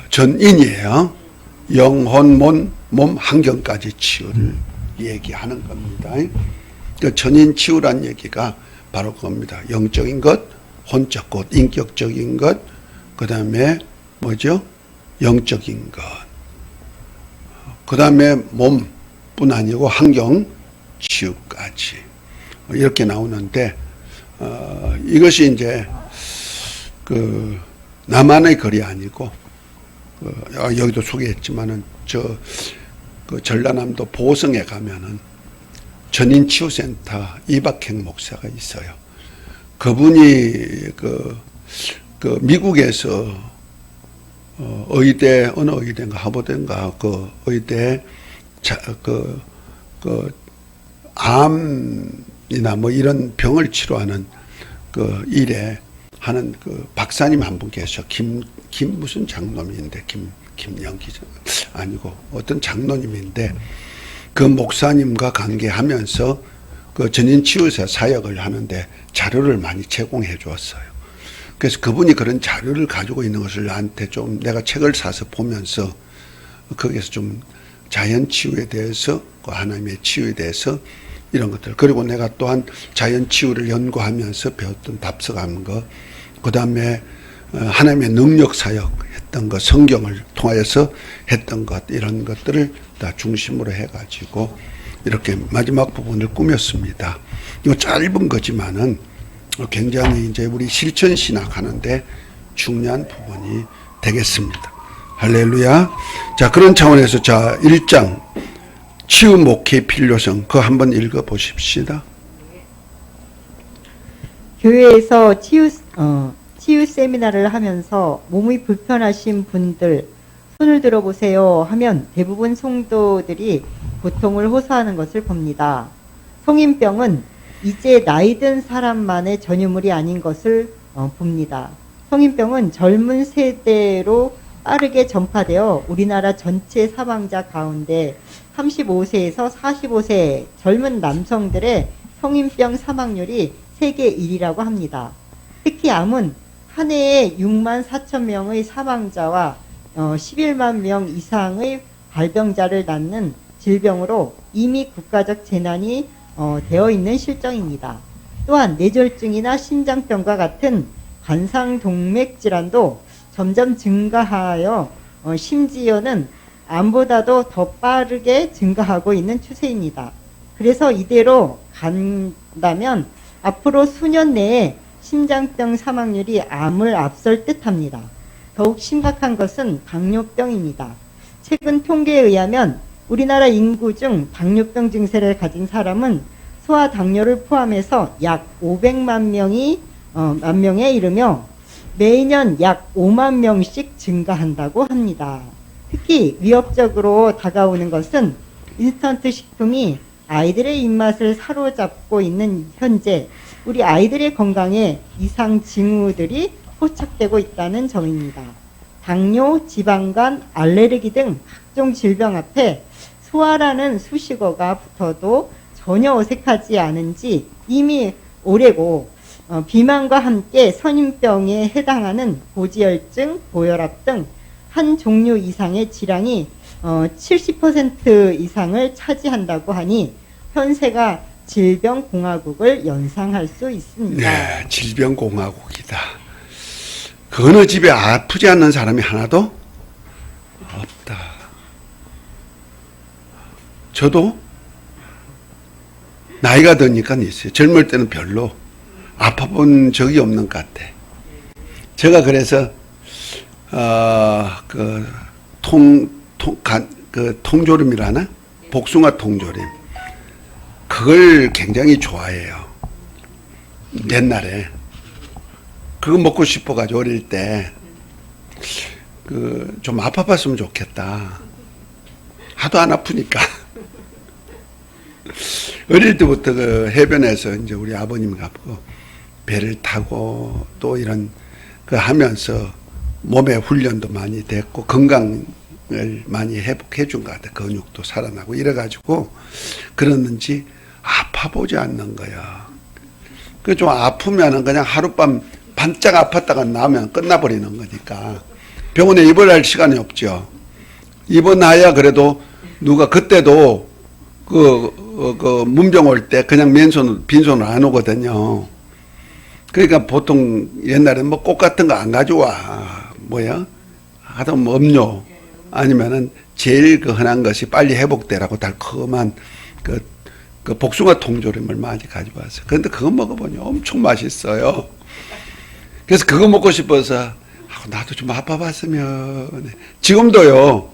A: 전인이에요. 영혼, 몸, 환경까지 치유를 얘기하는 겁니다. 그 전인치유란 얘기가 바로 그겁니다. 영적인 것, 혼적 것, 인격적인 것, 그 다음에 뭐죠? 영적인 것. 그 다음에 몸뿐 아니고 환경 치유까지. 이렇게 나오는데, 이것이 이제 나만의 글이 아니고, 여기도 소개했지만은, 전라남도 보성에 가면은 전인치유센터 이박행 목사가 있어요. 그분이 미국에서 의대, 어느 의대인가, 하버드인가, 그 의대, 암이나 뭐 이런 병을 치료하는 그 일에 하는 그 박사님 한 분 계셔. 김 무슨 장로님인데, 김영기 아니고 어떤 장로님인데, 그 목사님과 관계하면서 그 전인치유사 사역을 하는데 자료를 많이 제공해 주었어요. 그래서 그분이 그런 자료를 가지고 있는 것을 나한테 좀 내가 책을 사서 보면서 거기에서 좀 자연치유에 대해서, 그 하나님의 치유에 대해서 이런 것들, 그리고 내가 또한 자연치유를 연구하면서 배웠던 답석한 것, 그 다음에 하나님의 능력 사역 했던 것, 성경을 통하여서 했던 것, 이런 것들을 다 중심으로 해가지고 이렇게 마지막 부분을 꾸몄습니다. 이거 짧은 거지만은 굉장히 이제 우리 실천 신학 하는데 중요한 부분이 되겠습니다. 할렐루야. 자, 그런 차원에서 1장 치유 목회의 필요성, 그거 한번 읽어 보십시다.
B: 교회에서 치유 세미나를 하면서 몸이 불편하신 분들 손을 들어보세요 하면 대부분 성도들이 고통을 호소하는 것을 봅니다. 성인병은 이제 나이 든 사람만의 전유물이 아닌 것을 봅니다. 성인병은 젊은 세대로 빠르게 전파되어 우리나라 전체 사망자 가운데 35세에서 45세 젊은 남성들의 성인병 사망률이 세계 1위라고 합니다. 특히 암은 한 해에 6만 4천 명의 사망자와 11만 명 이상의 발병자를 낳는 질병으로 이미 국가적 재난이 되어 있는 실정입니다. 또한 뇌졸중이나 심장병과 같은 관상동맥 질환도 점점 증가하여 심지어는 암보다도 더 빠르게 증가하고 있는 추세입니다. 그래서 이대로 간다면 앞으로 수년 내에 심장병 사망률이 암을 앞설 듯합니다. 더욱 심각한 것은 당뇨병입니다. 최근 통계에 의하면 우리나라 인구 중 당뇨병 증세를 가진 사람은 소아 당뇨를 포함해서 약 500만 명에 이르며 매년 약 5만 명씩 증가한다고 합니다. 특히 위협적으로 다가오는 것은 인스턴트 식품이 아이들의 입맛을 사로잡고 있는 현재 우리 아이들의 건강에 이상 징후들이 포착되고 있다는 점입니다. 당뇨, 지방간, 알레르기 등 각종 질병 앞에 소아라는 수식어가 붙어도 전혀 어색하지 않은지 이미 오래고 비만과 함께 선인병에 해당하는 고지혈증, 고혈압 등 한 종류 이상의 질환이 70% 이상을 차지한다고 하니 현세가 질병공화국을 연상할 수 있습니다.
A: 네, 질병공화국이다. 그 어느 집에 아프지 않는 사람이 하나도 없다. 저도 나이가 드니까 있어요. 젊을 때는 별로 아파본 적이 없는 것 같아. 제가 그래서 통조림이라나? 복숭아 통조림. 그걸 굉장히 좋아해요. 옛날에. 그거 먹고 싶어가지고 어릴 때, 좀 아파봤으면 좋겠다. 하도 안 아프니까. 어릴 때부터 그 해변에서 이제 우리 아버님 갖고 배를 타고 또 이런 하면서 몸에 훈련도 많이 됐고 건강을 많이 회복해 준 것 같아. 근육도 살아나고 이래가지고 그랬는지 아파보지 않는 거야. 그 좀 아프면은 그냥 하룻밤 반짝 아팠다가 나면 끝나버리는 거니까 병원에 입원할 시간이 없죠. 입원해야 그래도 누가 그때도 문병 올 때 그냥 빈손으로 안 오거든요. 그러니까 보통 옛날에는 뭐 꽃 같은 거 안 가져와. 하다 뭐 음료 아니면은 제일 흔한 것이 빨리 회복되라고 달콤한 그 복숭아 통조림을 많이 가져왔어요. 그런데 그거 먹어보니 엄청 맛있어요. 그래서 그거 먹고 싶어서 나도 좀 아파봤으면. 지금도요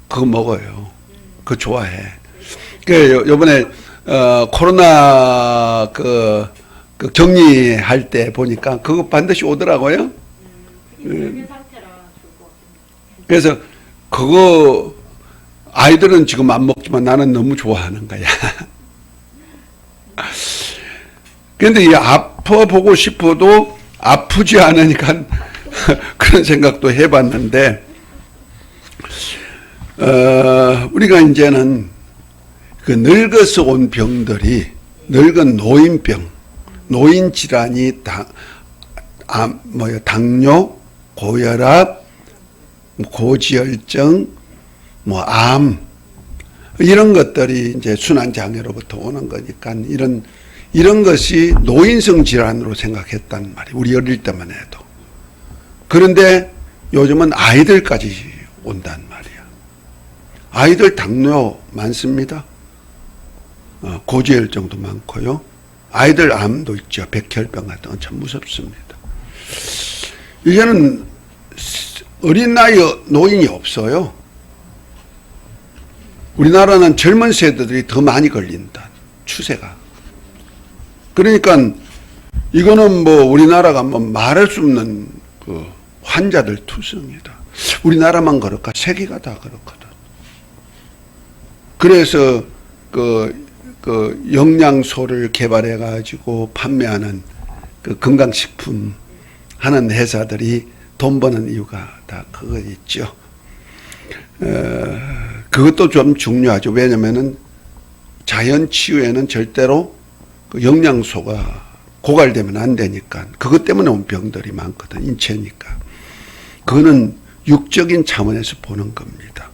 A: 그거 먹어요. 그거 좋아해. 요번에 코로나 그 격리할 때 보니까 그거 반드시 오더라고요. 그래서 그거 아이들은 지금 안 먹지만 나는 너무 좋아하는 거야. 그런데 이 아파보고 싶어도 아프지 않으니까 그런 생각도 해봤는데, 우리가 이제는 그 늙어서 온 병들이 늙은 노인병, 노인 질환이 당뇨, 고혈압, 고지혈증, 암 이런 것들이 이제 순환 장애로부터 오는 거니까 이런 것이 노인성 질환으로 생각했단 말이에요. 우리 어릴 때만 해도. 그런데 요즘은 아이들까지 온단 말이야. 아이들 당뇨 많습니다. 고지혈증도 많고요. 아이들 암도 있죠. 백혈병 같은 건 참 무섭습니다. 이제는 어린 나이 노인이 없어요. 우리나라는 젊은 세대들이 더 많이 걸린다. 추세가. 그러니까 이거는 뭐 우리나라가 뭐 말할 수 없는 그 환자들 투성이다. 우리나라만 그럴까? 세계가 다 그렇거든. 그래서 그 영양소를 개발해 가지고 판매하는 그 건강식품 하는 회사들이 돈 버는 이유가 다 그거 있죠. 그것도 좀 중요하죠. 왜냐면은 자연 치유에는 절대로 그 영양소가 고갈되면 안 되니까. 그것 때문에 온 병들이 많거든. 인체니까. 그거는 육적인 차원에서 보는 겁니다.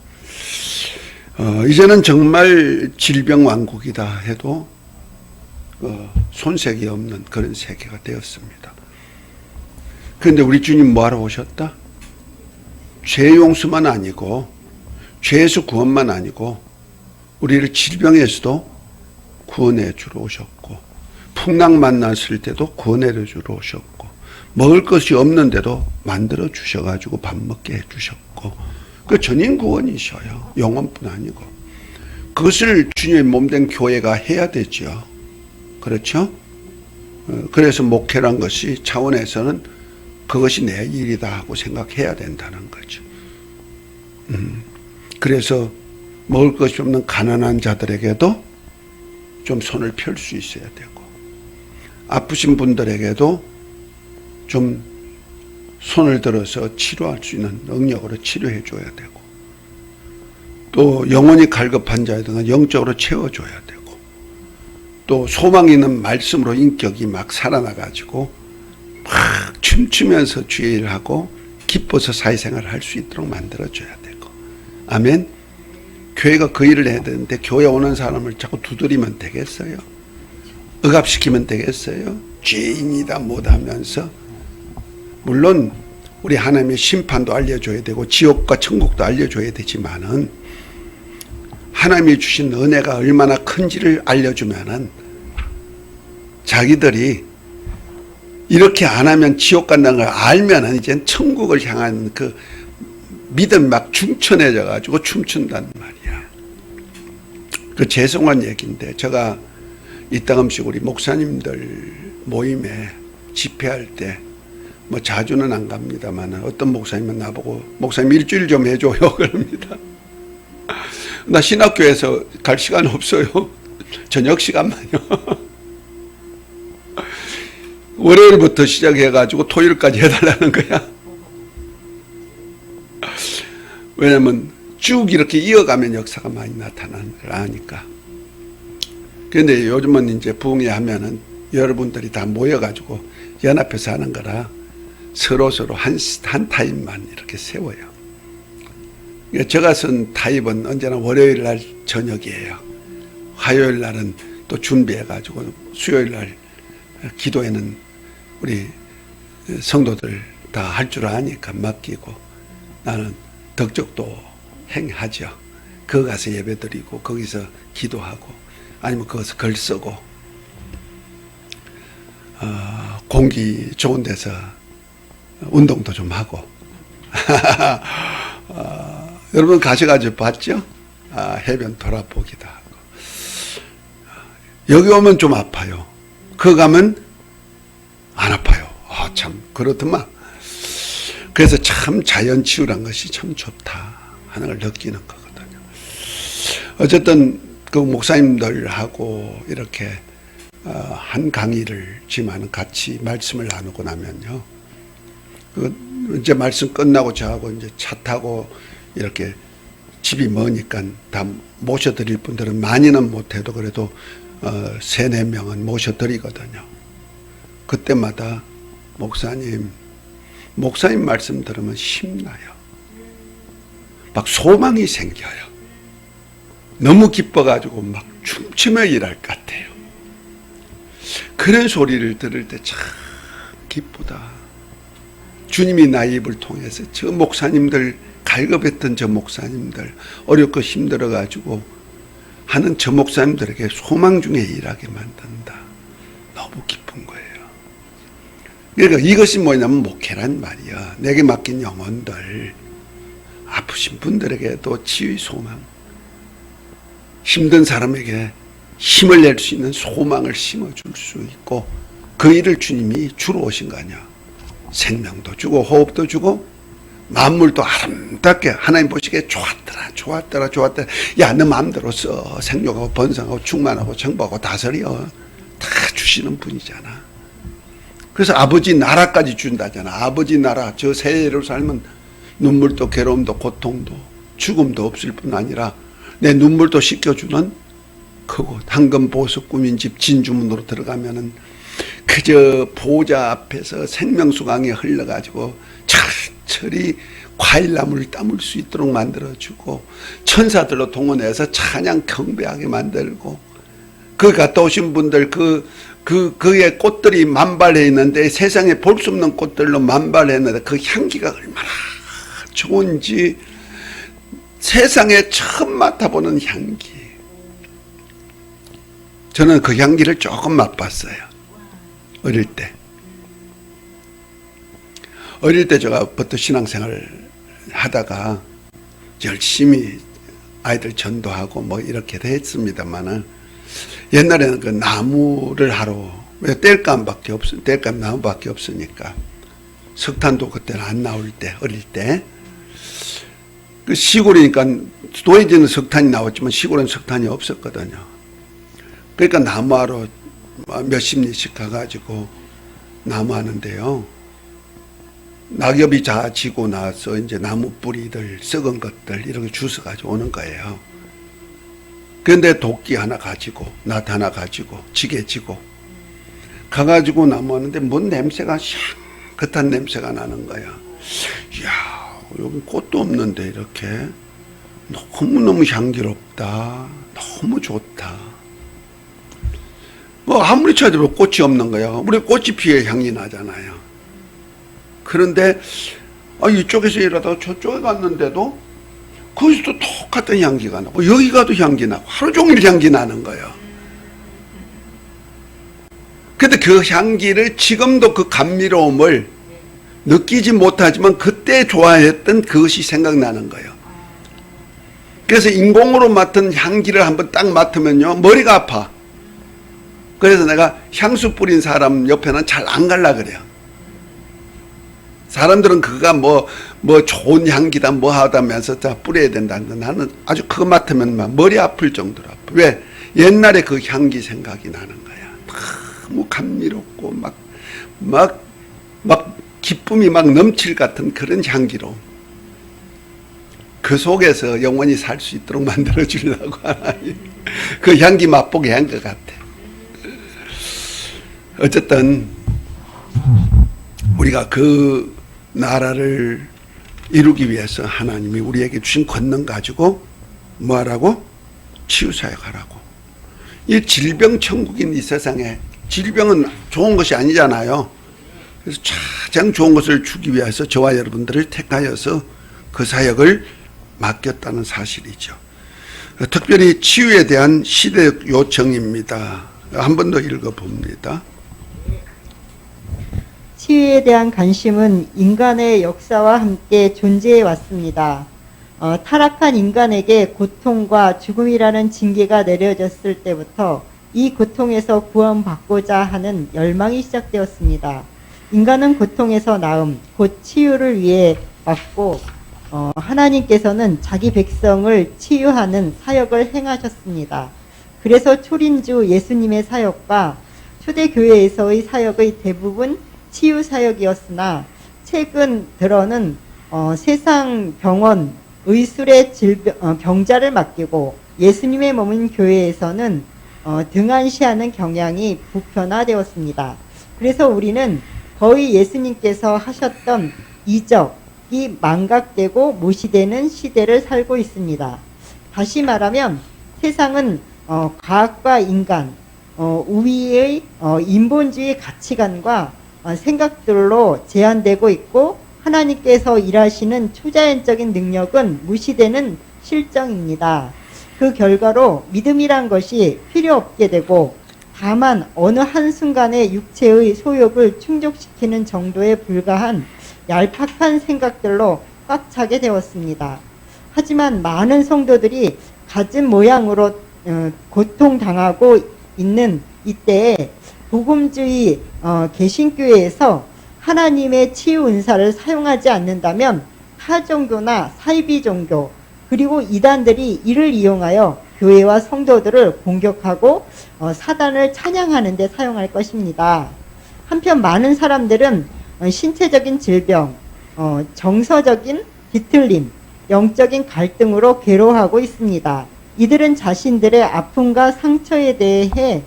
A: 이제는 정말 질병 왕국이다 해도 손색이 없는 그런 세계가 되었습니다. 그런데 우리 주님 뭐하러 오셨다? 죄 용서만 아니고 죄에서 구원만 아니고 우리를 질병에서도 구원해 주러 오셨고, 풍랑 만났을 때도 구원해 주러 오셨고, 먹을 것이 없는데도 만들어 주셔가지고 밥 먹게 해 주셨고, 그 전인 구원이셔요. 영혼뿐 아니고. 그것을 주님의 몸된 교회가 해야 되죠. 그렇죠? 그래서 목회란 것이 차원에서는 그것이 내 일이다 하고 생각해야 된다는 거죠. 그래서 먹을 것이 없는 가난한 자들에게도 좀 손을 펼 수 있어야 되고, 아프신 분들에게도 좀 손을 들어서 치료할 수 있는 능력으로 치료해 줘야 되고, 또 영혼이 갈급한 자들은 영적으로 채워줘야 되고, 또 소망 있는 말씀으로 인격이 막 살아나가지고 막 춤추면서 주의 일하고 기뻐서 사회생활을 할 수 있도록 만들어줘야 되고. 아멘. 교회가 그 일을 해야 되는데 교회 오는 사람을 자꾸 두드리면 되겠어요? 억압시키면 되겠어요? 죄인이다 못하면서. 물론 우리 하나님의 심판도 알려줘야 되고 지옥과 천국도 알려줘야 되지만은 하나님이 주신 은혜가 얼마나 큰지를 알려주면은 자기들이 이렇게 안 하면 지옥 간다는 걸 알면은 이제 천국을 향한 그 믿음이 막 충천해져 가지고 춤춘단 말이야. 그 죄송한 얘기인데 제가 이따금씩 우리 목사님들 모임에 집회할 때 뭐 자주는 안 갑니다만 어떤 목사님은 나보고 목사님 일주일 좀 해줘요 그럽니다. 나 신학교에서 갈 시간 없어요. 저녁 시간만요. 월요일부터 시작해가지고 토요일까지 해달라는 거야. 왜냐면 쭉 이렇게 이어가면 역사가 많이 나타나는 걸 아니까. 그런데 요즘은 이제 부흥회 하면은 여러분들이 다 모여가지고 연합해서 하는 거라 서로 한 타입만 이렇게 세워요. 제가 쓴 타입은 언제나 월요일 날 저녁이에요. 화요일 날은 또 준비해가지고 수요일 날 기도회는 우리 성도들 다 할 줄 아니까 맡기고 나는 덕적도 행하죠. 거기 가서 예배 드리고 거기서 기도하고 아니면 거기서 글 쓰고 공기 좋은 데서 운동도 좀 하고 여러분 가셔가지고 봤죠? 해변 돌아보기도 하고 여기 오면 좀 아파요. 거기 가면 안 아파요. 참 그렇더만. 그래서 참 자연 치유란 것이 참 좋다 하는 걸 느끼는 거거든요. 어쨌든 그 목사님들하고 이렇게 한 강의를 지만 같이 말씀을 나누고 나면요. 이제 말씀 끝나고 저하고 이제 차 타고 이렇게 집이 머니까 다 모셔드릴 분들은 많이는 못해도 그래도 3-4명은 모셔드리거든요. 그때마다 목사님 말씀 들으면 힘나요. 막 소망이 생겨요. 너무 기뻐가지고 막 춤추며 일할 것 같아요. 그런 소리를 들을 때 참 기쁘다. 주님이 나의 입을 통해서 저 목사님들 갈급했던 저 목사님들 어렵고 힘들어가지고 하는 저 목사님들에게 소망 중에 일하게 만든다. 너무 기쁜 거예요. 그러니까 이것이 뭐냐면 목회란 말이야. 내게 맡긴 영혼들 아프신 분들에게도 치유의 소망 힘든 사람에게 힘을 낼 수 있는 소망을 심어줄 수 있고 그 일을 주님이 주러 오신 거 아니야. 생명도 주고 호흡도 주고 만물도 아름답게 하나님 보시기에 좋았더라. 야, 너 마음대로 써. 생육하고 번성하고 충만하고 정복하고 다스려. 다 주시는 분이잖아. 그래서 아버지 나라까지 준다잖아. 아버지 나라 저 새 예루살렘은 눈물도 괴로움도 고통도 죽음도 없을 뿐 아니라 내 눈물도 씻겨주는 그곳 황금 보석 꾸민 집 진주문으로 들어가면은 그저 보좌 앞에서 생명수강이 흘러가지고 철철이 과일나무를 따물 수 있도록 만들어주고 천사들로 동원해서 찬양 경배하게 만들고 그 갔다 오신 분들 그의 꽃들이 만발해 있는데 세상에 볼 수 없는 꽃들로 만발해 있는데 그 향기가 얼마나 좋은지 세상에 처음 맡아보는 향기. 저는 그 향기를 조금 맛봤어요. 어릴 때 제가부터 신앙생활을 하다가 열심히 아이들 전도하고 뭐 이렇게 했습니다만은 옛날에는 그 나무를 하러 왜 땔감 나무밖에 없으니까 석탄도 그때는 안 나올 때 어릴 때 그 시골이니까 도해지는 석탄이 나왔지만 시골은 석탄이 없었거든요. 그러니까 나무하러 몇십 리씩 가가지고 나무 하는데요. 낙엽이 다 지고 나서 이제 나무 뿌리들, 썩은 것들 이렇게 주워가지고 오는 거예요. 그런데 도끼 하나 가지고, 낫 하나 가지고, 지게 지고, 가가지고 나무 하는데 뭔 냄새가 향긋한 냄새가 나는 거야. 이야, 여기 꽃도 없는데 이렇게 너무너무 향기롭다. 너무 좋다. 뭐 아무리 찾아도 꽃이 없는 거야. 우리 꽃이 피해 향이 나잖아요. 그런데 이쪽에서 일하다가 저쪽에 갔는데도 거기서도 똑같은 향기가 나고 여기 가도 향기 나고 하루 종일 향기 나는 거예요. 근데 그 향기를 지금도 그 감미로움을 느끼지 못하지만 그때 좋아했던 그것이 생각나는 거예요. 그래서 인공으로 맡은 향기를 한번 딱 맡으면요 머리가 아파. 그래서 내가 향수 뿌린 사람 옆에는 잘 안 갈라 그래요. 사람들은 그가 뭐 좋은 향기다 뭐 하다면서 다 뿌려야 된다는 거 나는 아주 그거 맡으면 막 머리 아플 정도로 아파. 왜? 옛날에 그 향기 생각이 나는 거야. 너무 감미롭고 막 기쁨이 막 넘칠 같은 그런 향기로 그 속에서 영원히 살 수 있도록 만들어 주려고 하나님 그 향기 맛보게 한 것 같아. 어쨌든 우리가 그 나라를 이루기 위해서 하나님이 우리에게 주신 권능 가지고 뭐하라고? 치유사역하라고. 이 질병천국인 이 세상에 질병은 좋은 것이 아니잖아요. 그래서 가장 좋은 것을 주기 위해서 저와 여러분들을 택하여서 그 사역을 맡겼다는 사실이죠. 특별히 치유에 대한 시대적 요청입니다. 한 번 더 읽어봅니다.
B: 치유에 대한 관심은 인간의 역사와 함께 존재해 왔습니다. 타락한 인간에게 고통과 죽음이라는 징계가 내려졌을 때부터 이 고통에서 구원받고자 하는 열망이 시작되었습니다. 인간은 고통에서 나음, 곧 치유를 위해 왔고 하나님께서는 자기 백성을 치유하는 사역을 행하셨습니다. 그래서 초림주 예수님의 사역과 초대교회에서의 사역의 대부분 치유 사역이었으나 최근 들어는 세상 병원, 의술의 병자를 맡기고 예수님의 몸인 교회에서는 등한시하는 경향이 보편화되었습니다. 그래서 우리는 거의 예수님께서 하셨던 이적이 망각되고 무시되는 시대를 살고 있습니다. 다시 말하면 세상은 과학과 인간, 우위의 인본주의 가치관과 생각들로 제한되고 있고 하나님께서 일하시는 초자연적인 능력은 무시되는 실정입니다. 그 결과로 믿음이란 것이 필요 없게 되고 다만 어느 한순간의 육체의 소욕을 충족시키는 정도에 불과한 얄팍한 생각들로 꽉 차게 되었습니다. 하지만 많은 성도들이 갖은 모양으로 고통당하고 있는 이때에 복음주의 개신교회에서 하나님의 치유 은사를 사용하지 않는다면 타 종교나 사이비 종교 그리고 이단들이 이를 이용하여 교회와 성도들을 공격하고 사단을 찬양하는 데 사용할 것입니다. 한편 많은 사람들은 신체적인 질병, 정서적인 뒤틀림, 영적인 갈등으로 괴로워하고 있습니다. 이들은 자신들의 아픔과 상처에 대해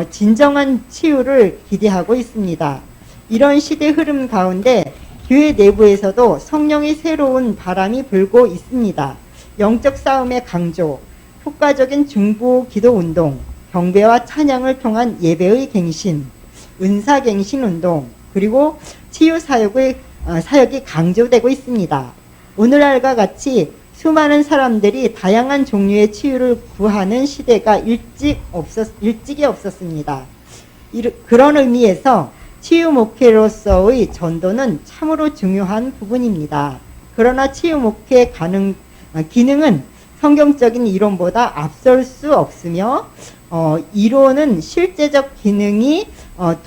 B: 진정한 치유를 기대하고 있습니다. 이런 시대 흐름 가운데 교회 내부에서도 성령의 새로운 바람이 불고 있습니다. 영적 싸움의 강조, 효과적인 중보 기도 운동, 경배와 찬양을 통한 예배의 갱신, 은사 갱신 운동, 그리고 치유 사역이 강조되고 있습니다. 오늘날과 같이 수많은 사람들이 다양한 종류의 치유를 구하는 시대가 일찍이 없었습니다. 그런 의미에서 치유 목회로서의 전도는 참으로 중요한 부분입니다. 그러나 치유 목회 기능은 성경적인 이론보다 앞설 수 없으며 이론은 실제적 기능이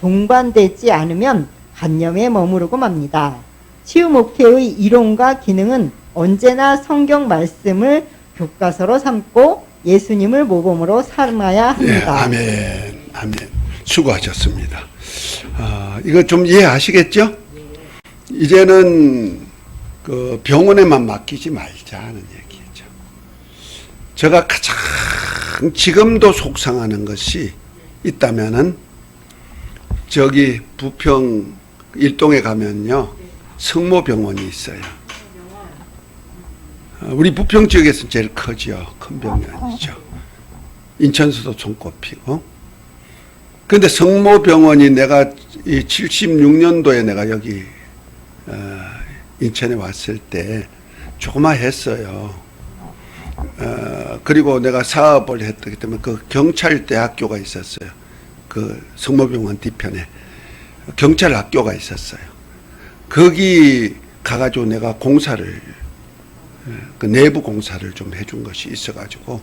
B: 동반되지 않으면 관념에 머무르고 맙니다. 치유 목회의 이론과 기능은 언제나 성경 말씀을 교과서로 삼고 예수님을 모범으로 삼아야 합니다.
A: 네, 아멘. 수고하셨습니다. 이거 좀 이해하시겠죠? 이제는 그 병원에만 맡기지 말자는 얘기죠. 제가 가장 지금도 속상하는 것이 있다면은 저기 부평 일동에 가면요 성모병원이 있어요. 우리 부평 지역에서 제일 크죠. 큰 병원이죠. 인천수도 손꼽히고. 근데 성모병원이 내가 이 76년도에 내가 여기 인천에 왔을 때 조그마했어요. 그리고 내가 사업을 했기 때문에 그 경찰대학교가 있었어요. 그 성모병원 뒤편에 경찰학교가 있었어요. 거기 가가지고 내가 공사를, 그 내부 공사를 좀 해준 것이 있어가지고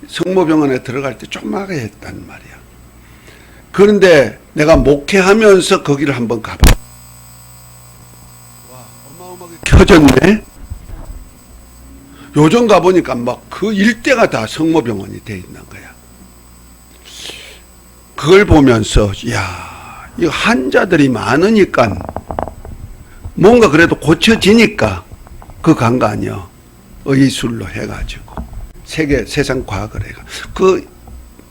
A: 성모병원에 들어갈 때 조그맣게 했단 말이야. 그런데 내가 목회하면서 거기를 한번 가봐. 와, 어마어마하게 켜졌네. 요즘 가보니까 막 그 일대가 다 성모병원이 돼 있는 거야. 그걸 보면서, 야, 이 환자들이 많으니까 뭔가 그래도 고쳐지니까 그 간 거 아니야. 의술로 해가지고. 세상 과학을 해가.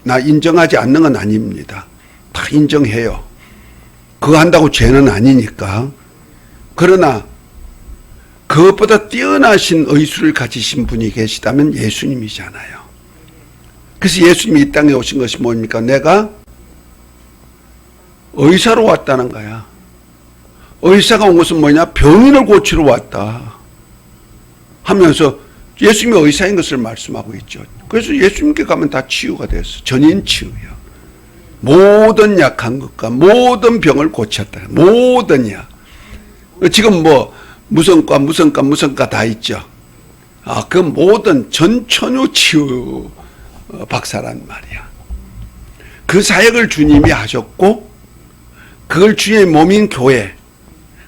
A: 나 인정하지 않는 건 아닙니다. 다 인정해요. 그거 한다고 죄는 아니니까. 그러나 그것보다 뛰어나신 의술을 가지신 분이 계시다면 예수님이잖아요. 그래서 예수님이 이 땅에 오신 것이 뭡니까? 내가 의사로 왔다는 거야. 의사가 온 것은 뭐냐? 병인을 고치러 왔다 하면서 예수님이 의사인 것을 말씀하고 있죠. 그래서 예수님께 가면 다 치유가 됐어. 전인 치유야. 모든 약한 것과 모든 병을 고쳤다. 모든 약. 지금 뭐 무슨 과 다 있죠. 그 모든 전천후 치유 박사란 말이야. 그 사역을 주님이 하셨고 그걸 주의 몸인 교회,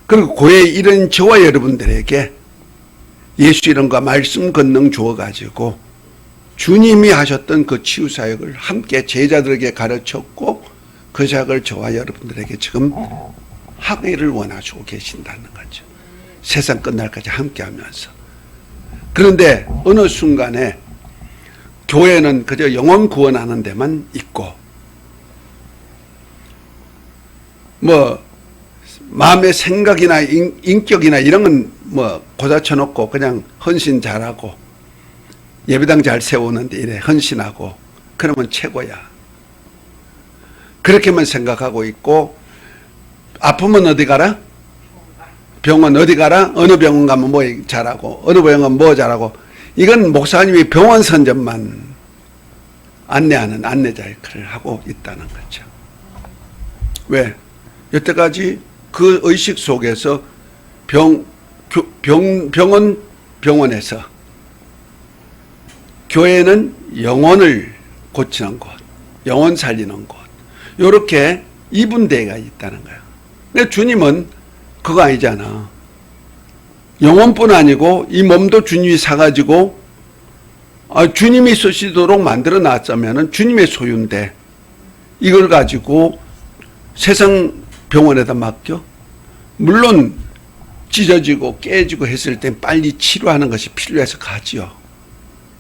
A: 그리고 교회에 이런 저와 여러분들에게 예수 이름과 말씀 권능 주어가지고 주님이 하셨던 그 치유 사역을 함께 제자들에게 가르쳤고 그 사역을 저와 여러분들에게 지금 하기를 원하시고 계신다는 거죠. 세상 끝날까지 함께 하면서. 그런데 어느 순간에 교회는 그저 영혼 구원하는 데만 있고 뭐 마음의 생각이나 인격이나 이런 건 뭐 고다쳐놓고 그냥 헌신 잘하고 예배당 잘 세우는데 이래 헌신하고 그러면 최고야. 그렇게만 생각하고 있고 아프면 어디 가라? 병원 어디 가라? 어느 병원 가면 뭐 잘하고 어느 병원 뭐 잘하고. 이건 목사님이 병원 선전만 안내하는 안내자 역할을 하고 있다는 거죠. 왜? 여태까지 그 의식 속에서 병원에서 교회는 영혼을 고치는 곳, 영혼 살리는 곳, 이렇게 이분대가 있다는 거예요. 근데 주님은 그거 아니잖아. 영혼뿐 아니고 이 몸도 주님이 사가지고 주님이 쓰시도록 만들어 놨자면 주님의 소유인데 이걸 가지고 세상 병원에다 맡겨? 물론 찢어지고 깨지고 했을 땐 빨리 치료하는 것이 필요해서 가지요.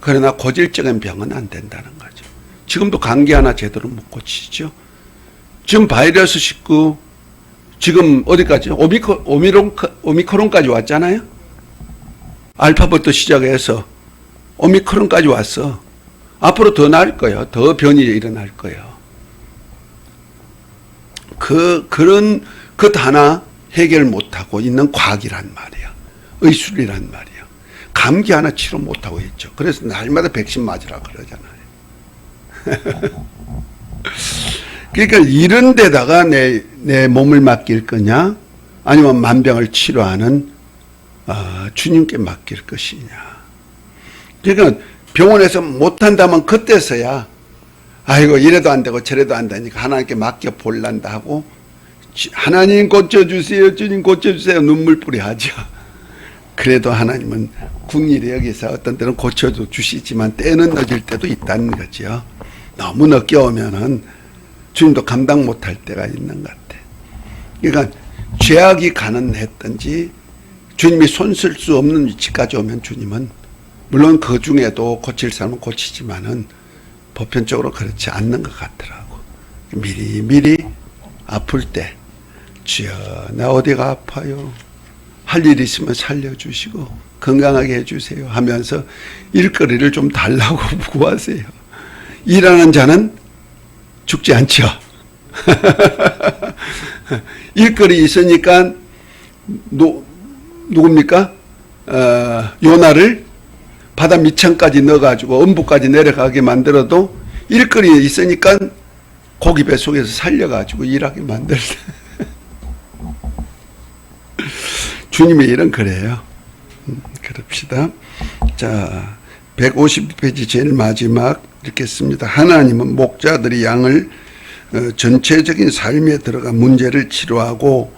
A: 그러나 고질적인 병은 안 된다는 거죠. 지금도 감기 하나 제대로 못 고치죠. 지금 바이러스 19 지금 어디까지? 오미크론까지 왔잖아요. 알파부터 시작해서 오미크론까지 왔어. 앞으로 더 나을 거예요. 더 변이 일어날 거예요. 그런 것 하나 해결 못하고 있는 과학이란 말이야. 의술이란 말이야. 감기 하나 치료 못하고 있죠. 그래서 날마다 백신 맞으라 그러잖아요. 그러니까 이런 데다가 내 몸을 맡길 거냐 아니면 만병을 치료하는 주님께 맡길 것이냐. 그러니까 병원에서 못한다면 그때서야 아이고 이래도 안 되고 저래도 안 되니까 하나님께 맡겨 볼란다 하고 하나님 고쳐주세요, 주님 고쳐주세요 눈물뿌리 하죠. 그래도 하나님은 궁일이 여기서 어떤 때는 고쳐도 주시지만 때는 늦을 때도 있다는 거죠. 너무 늦게 오면은 주님도 감당 못할 때가 있는 것 같아. 그러니까 죄악이 가난했든지 주님이 손쓸 수 없는 위치까지 오면 주님은 물론 그 중에도 고칠 사람은 고치지만은 보편적으로 그렇지 않는 것 같더라고. 미리 아플 때 주여 나 어디가 아파요. 할 일 있으면 살려주시고 건강하게 해주세요 하면서 일거리를 좀 달라고 구하세요. 일하는 자는 죽지 않죠. 일거리 있으니까 누굽니까? 요나를 바다 밑창까지 넣어가지고 음부까지 내려가게 만들어도 일거리에 있으니까 고기 뱃속에서 살려가지고 일하게 만들다. 주님의 일은 그래요. 그럽시다. 자, 150페이지 제일 마지막 읽겠습니다. 하나님은 목자들이 양을 전체적인 삶에 들어가 문제를 치료하고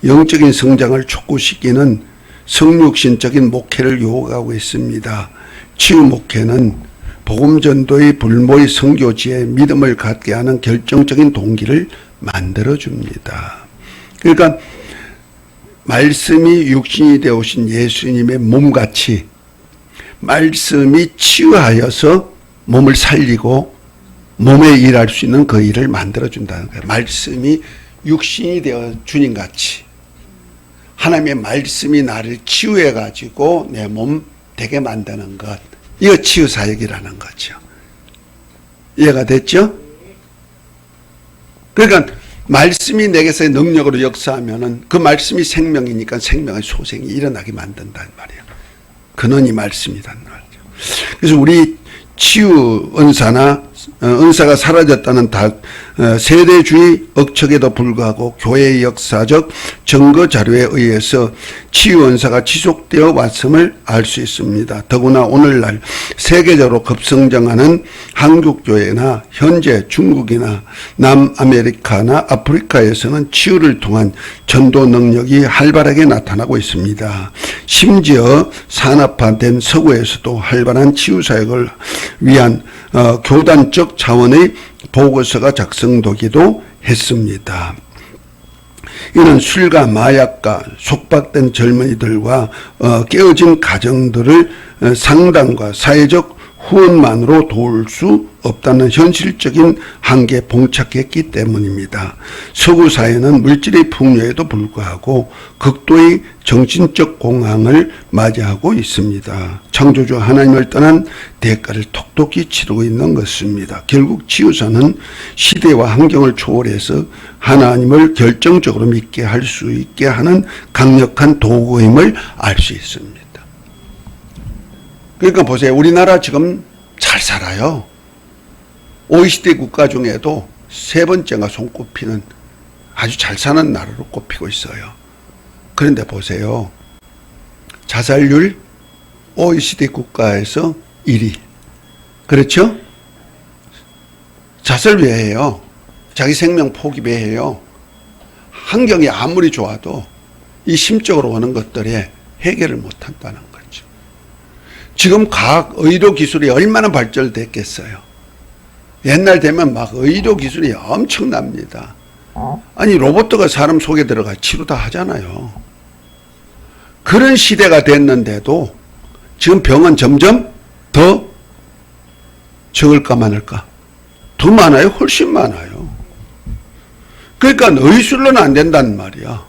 A: 영적인 성장을 촉구시키는 성육신적인 목회를 요구하고 있습니다. 치유 목회는 복음 전도의 불모의 선교지에 믿음을 갖게 하는 결정적인 동기를 만들어 줍니다. 그러니까 말씀이 육신이 되어 오신 예수님의 몸같이 말씀이 치유하여서 몸을 살리고 몸에 일할 수 있는 그 일을 만들어 준다는 거예요. 말씀이 육신이 되어 주님같이 하나님의 말씀이 나를 치유해 가지고 내 몸 되게 만드는 것, 이거 치유사역이라는 거죠. 이해가 됐죠? 그러니까 말씀이 내게서의 능력으로 역사하면은 그 말씀이 생명이니까 생명의 소생이 일어나게 만든단 말이에요. 근원이 말씀이란 말이죠. 그래서 우리 치유 은사나 은사가 사라졌다는 세대주의 억측에도 불구하고 교회의 역사적 증거 자료에 의해서 치유 은사가 지속되어 왔음을 알 수 있습니다. 더구나 오늘날 세계적으로 급성장하는 한국교회나 현재 중국이나 남아메리카나 아프리카에서는 치유를 통한 전도 능력이 활발하게 나타나고 있습니다. 심지어 산업화된 서구에서도 활발한 치유사역을 위한 교단적 차원의 보고서가 작성되기도 했습니다. 이는 술과 마약과 속박된 젊은이들과 깨어진 가정들을 상담과 사회적 후원만으로 도울 수 없다는 현실적인 한계에 봉착했기 때문입니다. 서구 사회는 물질의 풍요에도 불구하고 극도의 정신적 공황을 맞이하고 있습니다. 창조주 하나님을 떠난 대가를 톡톡히 치르고 있는 것입니다. 결국 치유사는 시대와 환경을 초월해서 하나님을 결정적으로 믿게 할 수 있게 하는 강력한 도구임을 알 수 있습니다. 그러니까 보세요. 우리나라 지금 잘 살아요. OECD 국가 중에도 세 번째가 손꼽히는 아주 잘 사는 나라로 꼽히고 있어요. 그런데 보세요. 자살률 OECD 국가에서 1위. 그렇죠? 자살 왜 해요? 자기 생명 포기 왜 해요? 환경이 아무리 좋아도 이 심적으로 오는 것들에 해결을 못한다는 거죠. 지금 과학, 의료 기술이 얼마나 발전됐겠어요. 옛날 되면 막 의료 기술이 엄청납니다. 아니 로봇가 사람 속에 들어가 치료 다 하잖아요. 그런 시대가 됐는데도 지금 병은 점점 더 적을까 많을까? 더 많아요? 훨씬 많아요. 그러니까 의술로는 안 된단 말이야.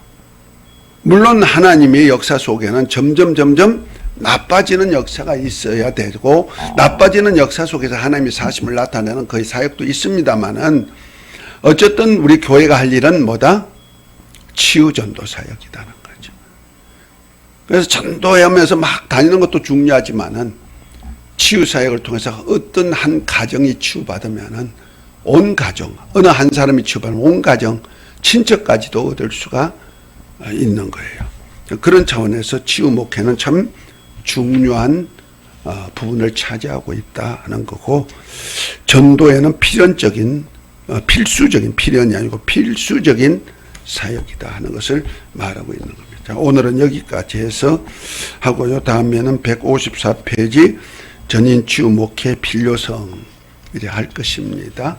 A: 물론 하나님의 역사 속에는 점점 나빠지는 역사가 있어야 되고 나빠지는 역사 속에서 하나님의 사심을 나타내는 거의 사역도 있습니다만은 어쨌든 우리 교회가 할 일은 뭐다? 치유전도 사역이라는 거죠. 그래서 전도하면서 막 다니는 것도 중요하지만은 치유사역을 통해서 어떤 한 가정이 치유받으면은 온 가정, 어느 한 사람이 치유받으면 온 가정, 친척까지도 얻을 수가 있는 거예요. 그런 차원에서 치유 목회는 참 중요한 부분을 차지하고 있다는 거고, 전도에는 필수적인 필연이 아니고 필수적인 사역이다 하는 것을 말하고 있는 겁니다. 자, 오늘은 여기까지 해서 하고요. 다음에는 154페이지 전인치유 목회 필요성 이제 할 것입니다.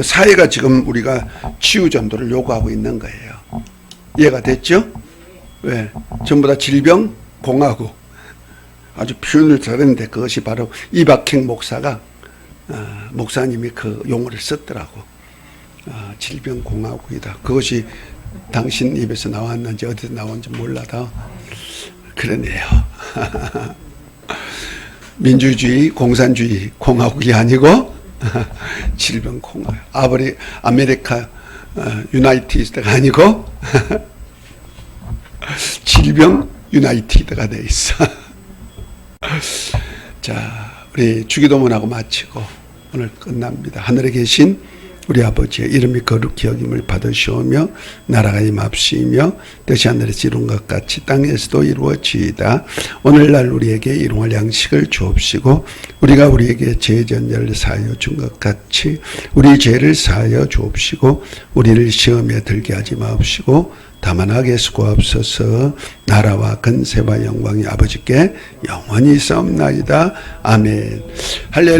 A: 사회가 지금 우리가 치유 전도를 요구하고 있는 거예요. 이해가 됐죠? 왜? 전부 다 질병 공화국. 아주 표현을 잘했는데 그것이 바로 이박행 목사가 목사님이 그 용어를 썼더라고. 질병 공화국이다. 그것이 당신 입에서 나왔는지 어디서 나온지 몰라도 그러네요. 민주주의, 공산주의 공화국이 아니고 질병 공화국. 아메리카 유나이티드가 아니고 질병 유나이티드가 돼 있어. 자, 우리 주기도문하고 마치고 오늘 끝납니다. 하늘에 계신 우리 아버지의 이름이 거룩히 여김을 받으시오며 나라가 임합시며 뜻이 하늘에서 이룬 것 같이 땅에서도 이루어지이다. 오늘날 우리에게 일용할 양식을 주옵시고 우리가 우리에게 죄 전제를 사하여 준 것 같이 우리 죄를 사하여 주옵시고 우리를 시험에 들게 하지 마옵시고 다만 악에 수고하옵소서. 나라와 근세와 영광이 아버지께 영원히 있사옵나이다. 아멘. 할렐루야.